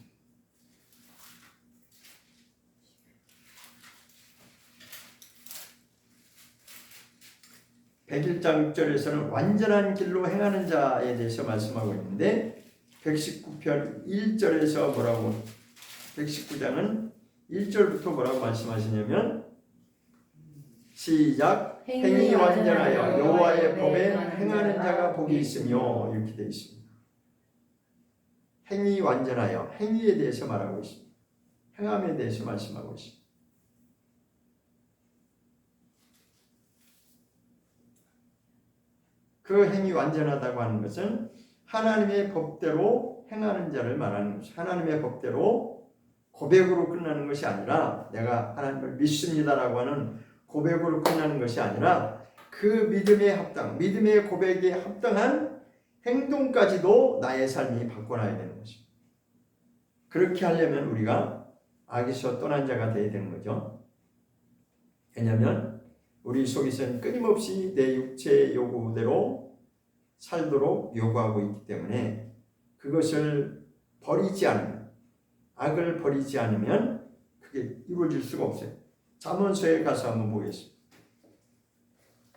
101장 6절에서는 완전한 길로 행하는 자에 대해서 말씀하고 있는데, 119편 1절에서 뭐라고, 119장은 1절부터 뭐라고 말씀하시냐면, 시작. 행위 완전하여 여호와의 법에 행하는 자가 복이 있으며, 이렇게 되어 있습니다. 행위 완전하여, 행위에 대해서 말하고 있습니다. 행함에 대해서 말씀하고 있습니다. 그 행위 완전하다고 하는 것은 하나님의 법대로 행하는 자를 말하는 것이죠. 하나님의 법대로 고백으로 끝나는 것이 아니라, 내가 하나님을 믿습니다라고 하는 고백으로 끝나는 것이 아니라, 그 믿음에 합당, 믿음의 고백에 합당한 행동까지도 나의 삶이 바꿔놔야 되는 것입니다. 그렇게 하려면 우리가 악에서 떠난 자가 되어야 되는 거죠. 왜냐하면 우리 속에서는 끊임없이 내 육체의 요구대로 살도록 요구하고 있기 때문에, 그것을 버리지 않으면, 악을 버리지 않으면 그게 이루어질 수가 없어요. 잠언서에 가서 한번 보겠습니다.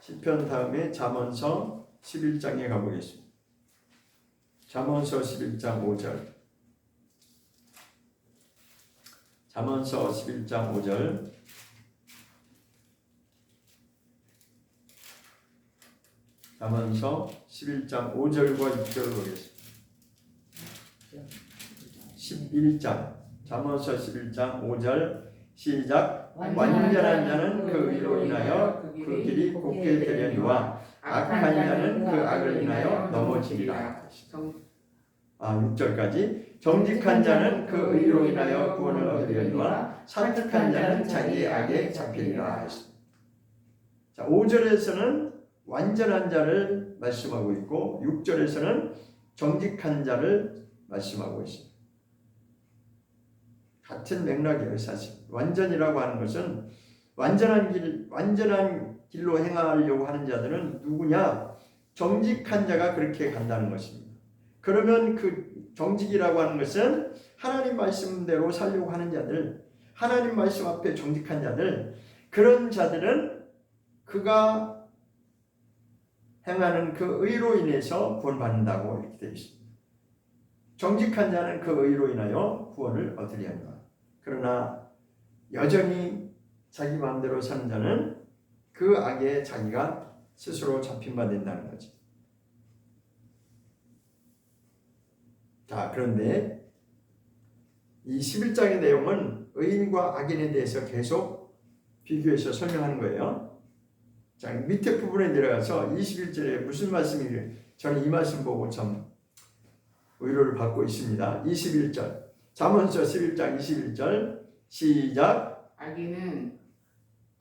시편 다음에 잠언서 11장에 가보겠습니다. 잠언서 11장 5절. 잠언서 11장 5절. 잠언서 11장 5절과 6절을 보겠습니다. 11장, 잠언서 11장 5절 시작. 완전한 자는 그 의로 인하여 그 길이 곱게 되려니와 악한 자는 그 악을 인하여 넘어지리라. 6절까지. 정직한 자는 그 의로 인하여 구원을 얻으려니와 사특한 자는 자기의 악에 잡히리라. 자, 5절에서는 완전한 자를 말씀하고 있고, 6절에서는 정직한 자를 말씀하고 있습니다. 같은 맥락이에요, 사실. 완전이라고 하는 것은 완전한 길로 행하려고 하는 자들은 누구냐? 정직한 자가 그렇게 간다는 것입니다. 그러면 그 정직이라고 하는 것은 하나님 말씀대로 살려고 하는 자들, 하나님 말씀 앞에 정직한 자들, 그런 자들은 그가 행하는 그 의로 인해서 구원받는다고 이렇게 되어 있습니다. 정직한 자는 그 의로 인하여 구원을 얻으리하노라. 그러나 여전히 자기 마음대로 사는 자는 그 악에 자기가 스스로 잡힌 바 된다는 거지. 자, 그런데 이 11장의 내용은 의인과 악인에 대해서 계속 비교해서 설명하는 거예요. 자, 밑에 부분에 내려가서 21절에 무슨 말씀이에요? 저는 이 말씀 보고 참 위로를 받고 있습니다. 21절. 잠언서 11장 21절 시작. 악인은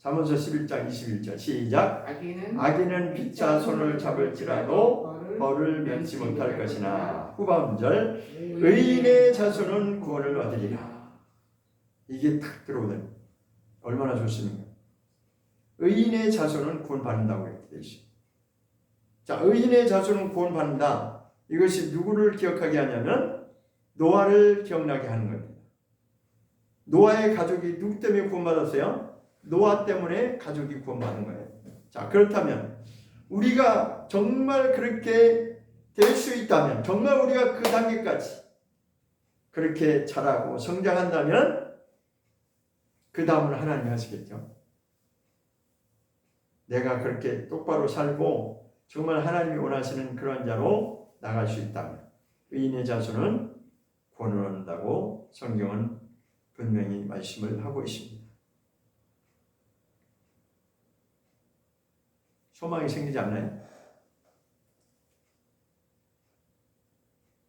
잠언서 11장 21절 시작. 악인은 악인은 피차 손을 잡을지라도 벌을 면치 못할 것이나 후반절 의인의 자손은 구원을 얻으리라. 이게 탁 들어오더니 얼마나 좋습니까? 의인의 자손은 구원받는다고 이렇게 되어 있어요. 자, 의인의 자손은 구원받는다. 이것이 누구를 기억하게 하냐면 노아를 기억나게 하는 겁니다. 노아의 가족이 누구 때문에 구원받았어요? 노아 때문에 가족이 구원받은 거예요. 자, 그렇다면 우리가 정말 그렇게 될 수 있다면, 정말 우리가 그 단계까지 그렇게 자라고 성장한다면 그 다음은 하나님이 하시겠죠. 내가 그렇게 똑바로 살고 정말 하나님이 원하시는 그런 자로 나갈 수 있다면 의인의 자손은 구원을 얻는다고 성경은 분명히 말씀을 하고 있습니다. 소망이 생기지 않나요?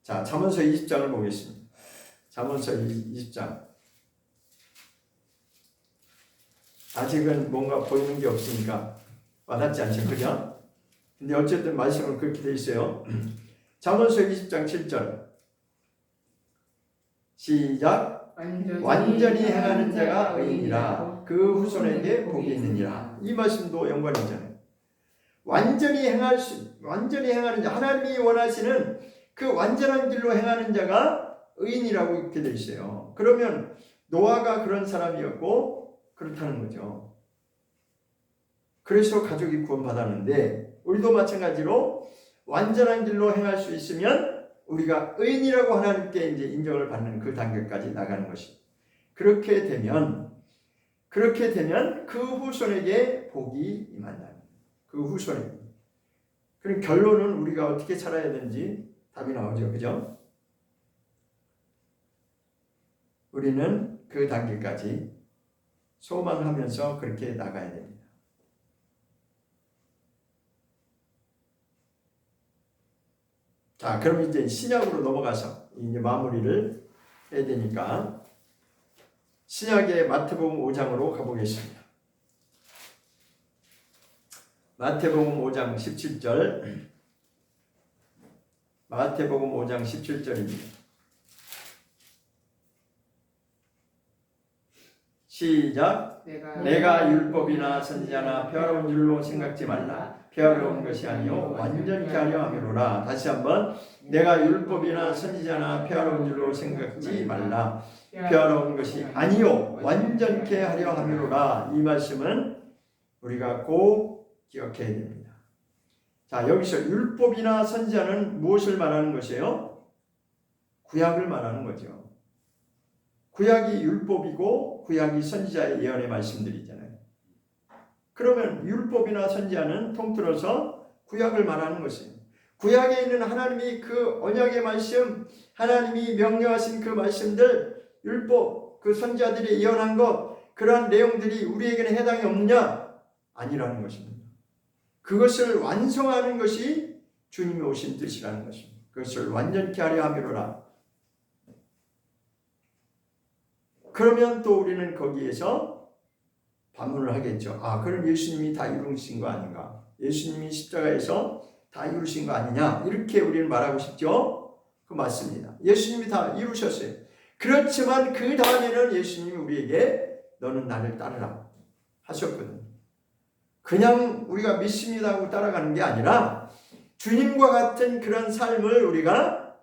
자, 잠언서 20장을 보겠습니다. 잠언서 20장. 아직은 뭔가 보이는 게 없으니까 와닿지 않죠, 그죠? 근데 어쨌든 말씀은 그렇게 돼 있어요. 잠언서 20장 7절 시작. 완전히 행하는 자가 의인이라 그 후손에게 복이 있느니라. 이 말씀도 연관이 있잖아요. 완전히 행하는 자, 하나님이 원하시는 그 완전한 길로 행하는 자가 의인이라고 이렇게 돼 있어요. 그러면 노아가 그런 사람이었고 그렇다는 거죠. 그래서 가족이 구원받았는데 우리도 마찬가지로 완전한 길로 행할 수 있으면 우리가 의인이라고 하나님께 이제 인정을 받는 그 단계까지 나가는 것이. 그렇게 되면 그 후손에게 복이 임한다. 그 후손에. 그럼 결론은 우리가 어떻게 살아야 되는지 답이 나오죠, 그죠? 우리는 그 단계까지 소망하면서 그렇게 나가야 됩니다. 자, 그럼 이제 신약으로 넘어가서 이제 마무리를 해야 되니까 신약의 마태복음 5장으로 가보겠습니다. 마태복음 5장 17절. 마태복음 5장 17절입니다. 시작. 내가 율법이나 선지자나 폐하로운 줄로 생각지 말라. 폐하로운 것이 아니요 완전케 하려 함이로라. 다시 한번. 내가 율법이나 선지자나 폐하로운 줄로 생각지 말라. 폐하로운 것이 아니요 완전케 하려 함이로라. 이 말씀은 우리가 꼭 기억해야 됩니다. 자, 여기서 율법이나 선지자는 무엇을 말하는 것이에요? 구약을 말하는 거죠. 구약이 율법이고 구약이 선지자의 예언의 말씀들이잖아요. 그러면 율법이나 선지자는 통틀어서 구약을 말하는 것이에요. 구약에 있는 하나님이 그 언약의 말씀, 하나님이 명령하신 그 말씀들, 율법, 그 선지자들이 예언한 것, 그러한 내용들이 우리에게는 해당이 없느냐? 아니라는 것입니다. 그것을 완성하는 것이 주님이 오신 뜻이라는 것입니다. 그것을 완전케 하려 함이로라. 그러면 또 우리는 거기에서 반문을 하겠죠. 아, 그럼 예수님이 다 이루신 거 아닌가? 예수님이 십자가에서 다 이루신 거 아니냐? 이렇게 우리는 말하고 싶죠? 그 맞습니다. 예수님이 다 이루셨어요. 그렇지만 그 다음에는 예수님이 우리에게 너는 나를 따르라 하셨거든요. 그냥 우리가 믿습니다 하고 따라가는 게 아니라 주님과 같은 그런 삶을 우리가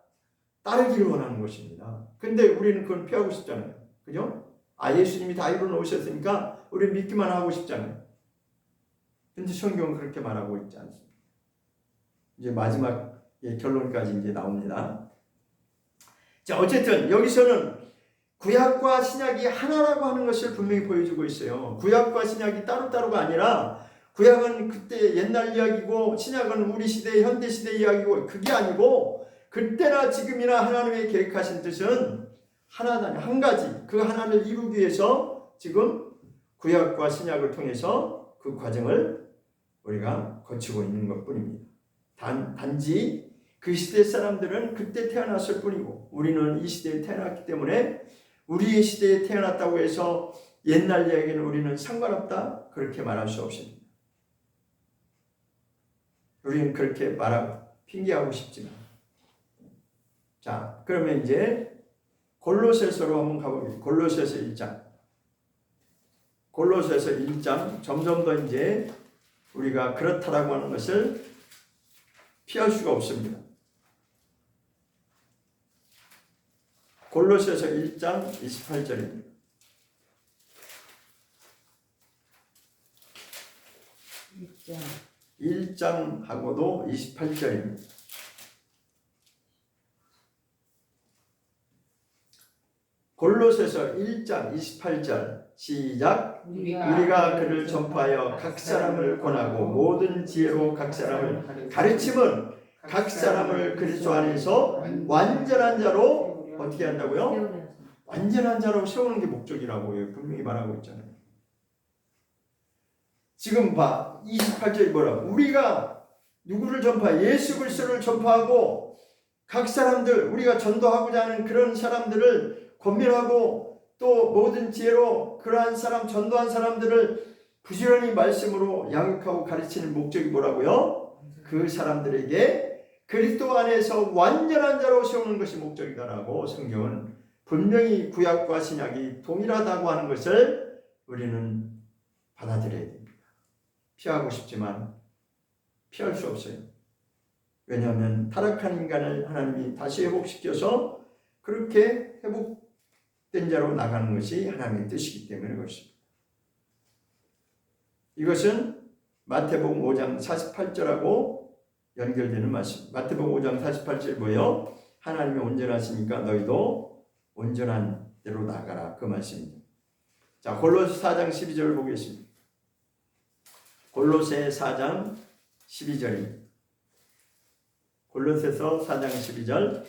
따르기를 원하는 것입니다. 근데 우리는 그건 피하고 싶잖아요. 그죠? 아, 예수님이 다 이루어 놓으셨으니까 우리는 믿기만 하고 싶잖아요. 근데 성경은 그렇게 말하고 있지 않습니다. 이제 마지막 결론까지 이제 나옵니다. 자, 어쨌든 여기서는 구약과 신약이 하나라고 하는 것을 분명히 보여주고 있어요. 구약과 신약이 따로따로가 아니라 구약은 그때 옛날 이야기고 신약은 우리 시대 현대 시대 이야기고 그게 아니고 그때나 지금이나 하나님의 계획하신 뜻은 하나다 한 가지 그 하나를 이루기 위해서 지금 구약과 신약을 통해서 그 과정을 우리가 거치고 있는 것뿐입니다. 단지 그 시대 사람들은 그때 태어났을 뿐이고 우리는 이 시대에 태어났기 때문에 우리의 시대에 태어났다고 해서 옛날 이야기는 우리는 상관없다 그렇게 말할 수 없습니다. 우리는 그렇게 말하고 핑계하고 싶지만 자 그러면 이제 골로새서로 한번 가보겠습니다. 골로새서 1장 골로새서 1장 점점 더 이제 우리가 그렇다라고 하는 것을 피할 수가 없습니다. 골로새서 1장 28절입니다. 1장하고도 28절입니다. 골로새서 1장 28절 시작. 우리가 그를 전파하여 각 사람을 권하고 모든 지혜로 각 사람을 가르침은 각 사람을 그리스도 안에서 완전한 자로 어떻게 한다고요? 완전한 자로 세우는 게 목적이라고 분명히 말하고 있잖아요. 지금 봐 28절이 뭐라고? 우리가 누구를 전파해? 예수 그리스도를 전파하고 각 사람들 우리가 전도하고자 하는 그런 사람들을 권면하고 또 모든 지혜로 그러한 사람 전도한 사람들을 부지런히 말씀으로 양육하고 가르치는 목적이 뭐라고요? 그 사람들에게 그리스도 안에서 완전한 자로 세우는 것이 목적이다라고 성경은 분명히 구약과 신약이 동일하다고 하는 것을 우리는 받아들여야 됩니다. 피하고 싶지만 피할 수 없어요. 왜냐하면 타락한 인간을 하나님이 다시 회복시켜서 그렇게 회복된 자로 나가는 것이 하나님의 뜻이기 때문에 그렇습니다. 이것은 마태복음 5장 48절하고 연결되는 말씀. 마태복음 5장 48절 뭐예요? 하나님이 온전하시니까 너희도 온전한 대로 나가라. 그 말씀입니다. 자, 골로새 4장 12절을 보겠습니다. 골로새 4장 12절입니다. 골로새서 4장 12절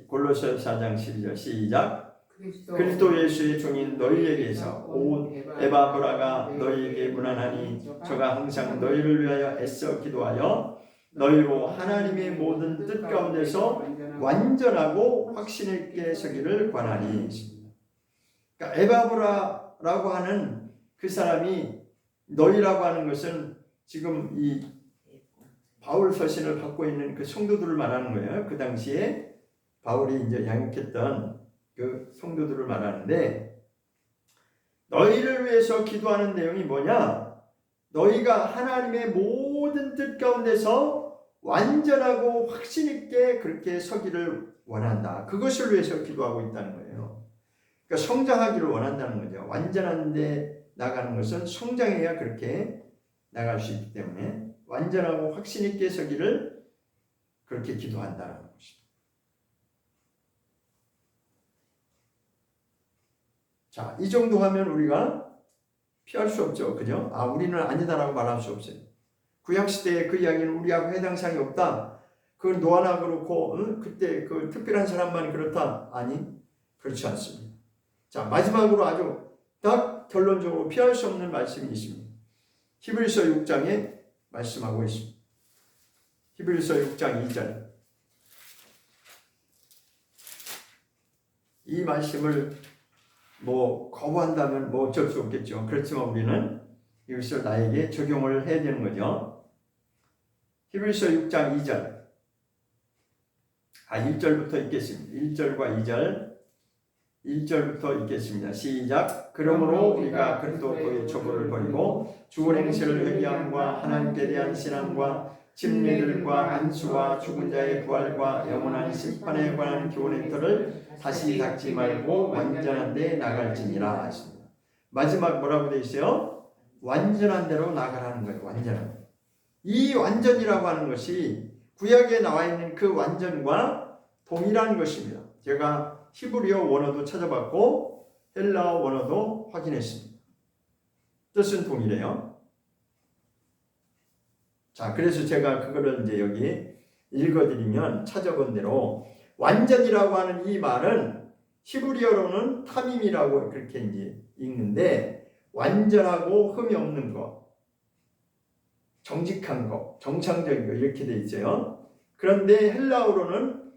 골로새 4장 12절 시작. 그리스도 예수의 종인 너희에게서 온 에바브라가 너희에게 문안하니 저가 항상 너희를 위하여 애써 기도하여 너희로 하나님의 모든 뜻 가운데서 완전하고 확신 있게 서기를 권하니. 그러니까 에바브라라고 하는 그 사람이 너희라고 하는 것은 지금 이 바울 서신을 받고 있는 그 성도들을 말하는 거예요. 그 당시에 바울이 이제 양육했던 그 성도들을 말하는데 너희를 위해서 기도하는 내용이 뭐냐? 너희가 하나님의 모든 뜻 가운데서 완전하고 확신 있게 그렇게 서기를 원한다. 그것을 위해서 기도하고 있다는 거예요. 그러니까 성장하기를 원한다는 거죠. 완전한 데 나가는 것은 성장해야 그렇게 나갈 수 있기 때문에 완전하고 확신 있게 서기를 그렇게 기도한다는 것입니다. 자, 이 정도 하면 우리가 피할 수 없죠. 그죠? 아, 우리는 아니다라고 말할 수 없어요. 구약시대의 그 이야기는 우리하고 해당 사항이 없다. 그건 노아나 그렇고, 그때 그 특별한 사람만 그렇다. 아니, 그렇지 않습니다. 자, 마지막으로 아주 딱 결론적으로 피할 수 없는 말씀이 있습니다. 히브리서 6장에 말씀하고 있습니다. 히브리서 6장 2절. 이 말씀을 거부한다면 어쩔 수 없겠죠. 그렇지만 우리는 이것을 나에게 적용을 해야 되는 거죠. 히브리서 6장 2절. 1절부터 읽겠습니다. 1절과 2절. 1절부터 읽겠습니다. 시작. 그러므로 우리가 그리스도의 처벌을 버리고 죽은 행실을 회개함과 하나님께 대한 신앙과 진리들과 안수와 죽은 자의 부활과 영원한 심판에 관한 교훈의 틀을 다시 닦지 말고 완전한 데 나갈지니라 하십니다. 마지막 뭐라고 되어 있어요? 완전한 대로 나가라는 거예요. 완전한. 이 완전이라고 하는 것이 구약에 나와 있는 그 완전과 동일한 것입니다. 제가 히브리어 원어도 찾아봤고 헬라어 원어도 확인했습니다. 뜻은 동일해요. 자, 그래서 제가 그거를 이제 여기 읽어드리면 찾아본 대로 완전이라고 하는 이 말은 히브리어로는 타밈이라고 그렇게 이제 읽는데 완전하고 흠이 없는 것, 정직한 것, 정상적인 것 이렇게 돼 있어요. 그런데 헬라어로는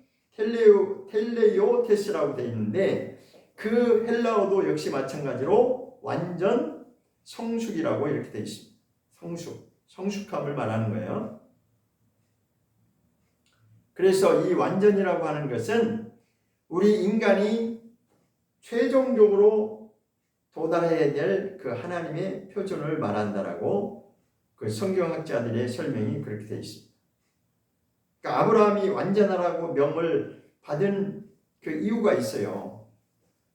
텔레이오테스라고 돼 있는데 그 헬라어도 역시 마찬가지로 완전 성숙이라고 이렇게 돼 있습니다. 성숙함을 말하는 거예요. 그래서 이 완전이라고 하는 것은 우리 인간이 최종적으로 도달해야 될 그 하나님의 표준을 말한다라고 그 성경학자들의 설명이 그렇게 되어 있습니다. 그러니까 아브라함이 완전하라고 명을 받은 그 이유가 있어요.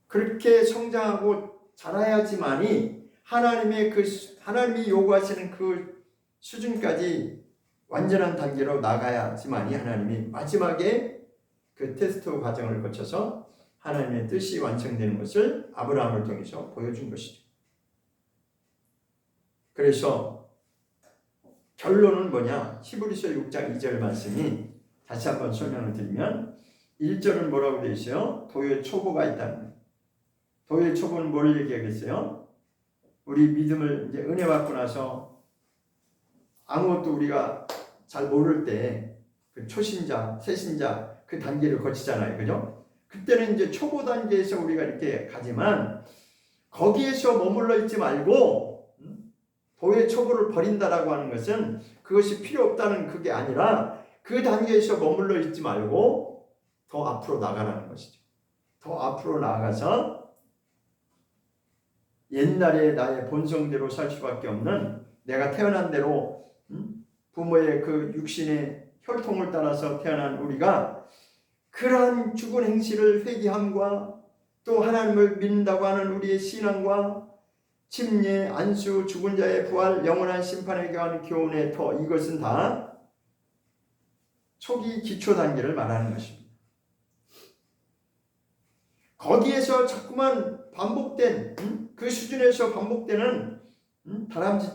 그렇게 성장하고 자라야지만이 하나님이 요구하시는 그 수준까지 완전한 단계로 나가야지만이 하나님이 마지막에 그 테스트 과정을 거쳐서 하나님의 뜻이 완성되는 것을 아브라함을 통해서 보여준 것이죠. 그래서 결론은 뭐냐? 히브리서 6장 2절 말씀이 다시 한번 설명을 드리면 1절은 뭐라고 되어 있어요? 도의 초보가 있다는 거예요. 도의 초보는 뭘 얘기하겠어요? 우리 믿음을 이제 은혜 받고 나서 아무것도 우리가 잘 모를 때 그 초신자, 새신자 그 단계를 거치잖아요. 그죠? 그때는 이제 초보 단계에서 우리가 이렇게 가지만 거기에서 머물러 있지 말고 도의 초보를 버린다라고 하는 것은 그것이 필요 없다는 그게 아니라 그 단계에서 머물러 있지 말고 더 앞으로 나가라는 것이죠. 더 앞으로 나아가서 옛날에 나의 본성대로 살 수밖에 없는 내가 태어난 대로 부모의 그 육신의 혈통을 따라서 태어난 우리가 그러한 죽은 행실을 회개함과 또 하나님을 믿는다고 하는 우리의 신앙과 침례, 안수, 죽은 자의 부활, 영원한 심판에 관한 교훈의 터 이것은 다 초기 기초 단계를 말하는 것입니다. 거기에서 자꾸만 반복된 그 수준에서 반복되는 다람쥐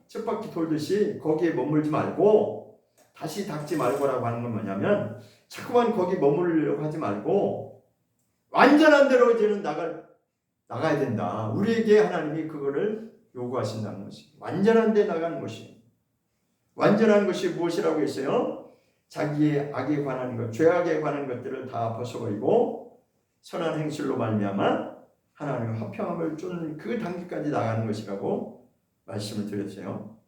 쳇바퀴 돌듯이 거기에 머물지 말고 다시 닦지 말고라고 하는 건 뭐냐면 자꾸만 거기 머무르려고 하지 말고 완전한 대로 이제는 나가야 된다. 우리에게 하나님이 그거를 요구하신다는 것이 완전한 데 나가는 것이 완전한 것이 무엇이라고 했어요? 자기의 악에 관한 것, 죄악에 관한 것들을 다 벗어버리고 선한 행실로 말미암아 하나님의 화평함을 쫓는 그 단계까지 나가는 것이라고 말씀을 드렸어요.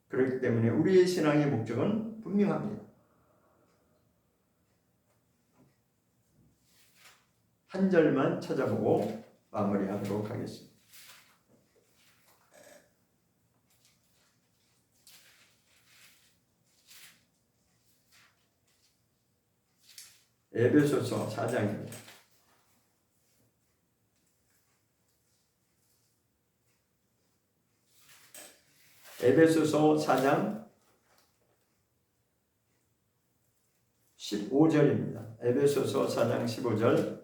그렇기 때문에 우리의 신앙의 목적은 분명합니다. 한 절만 찾아보고 마무리하도록 하겠습니다. 에베소서 4장입니다. 에베소서 4장 15절입니다. 에베소서 4장 15절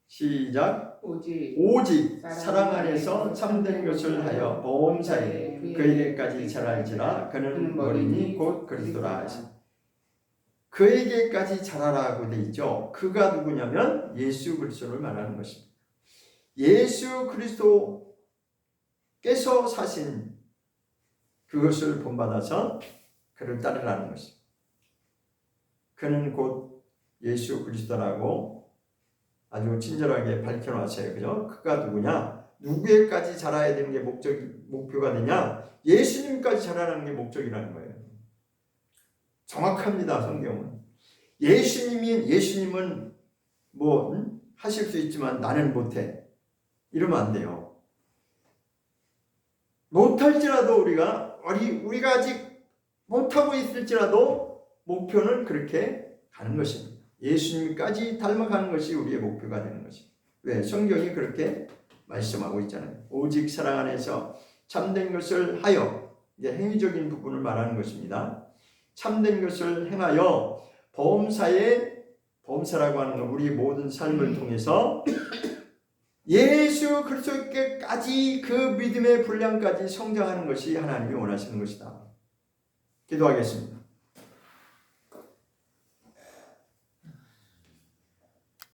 시작. 오직 사랑 안에서 참된 것을 하여 보험사에 그에게까지 자랄지라. 그는 머리니 곧 그리스도라. 그에게까지 자라라고 돼 있죠. 그가 누구냐면 예수 그리스도를 말하는 것입니다. 예수 그리스도께서 사신 그것을 본받아서 그를 따르라는 것입니다. 그는 곧 예수 그리스도라고 아주 친절하게 밝혀놨어요. 그죠? 그가 누구냐? 누구에까지 자라야 되는 게 목표가 되냐? 예수님까지 자라는 게 목적이라는 거예요. 정확합니다. 성경은. 예수님은 하실 수 있지만 나는 못해. 이러면 안 돼요. 못할지라도 우리가 아직 못하고 있을지라도 목표는 그렇게 가는 것입니다. 예수님까지 닮아가는 것이 우리의 목표가 되는 것입니다. 왜? 성경이 그렇게 말씀하고 있잖아요. 오직 사랑 안에서 참된 것을 하여, 이제 행위적인 부분을 말하는 것입니다. 참된 것을 행하여 보험사에 범사라고 하는 건 우리 모든 삶을 통해서 예수 그리스도께까지 그 믿음의 분량까지 성장하는 것이 하나님이 원하시는 것이다. 기도하겠습니다.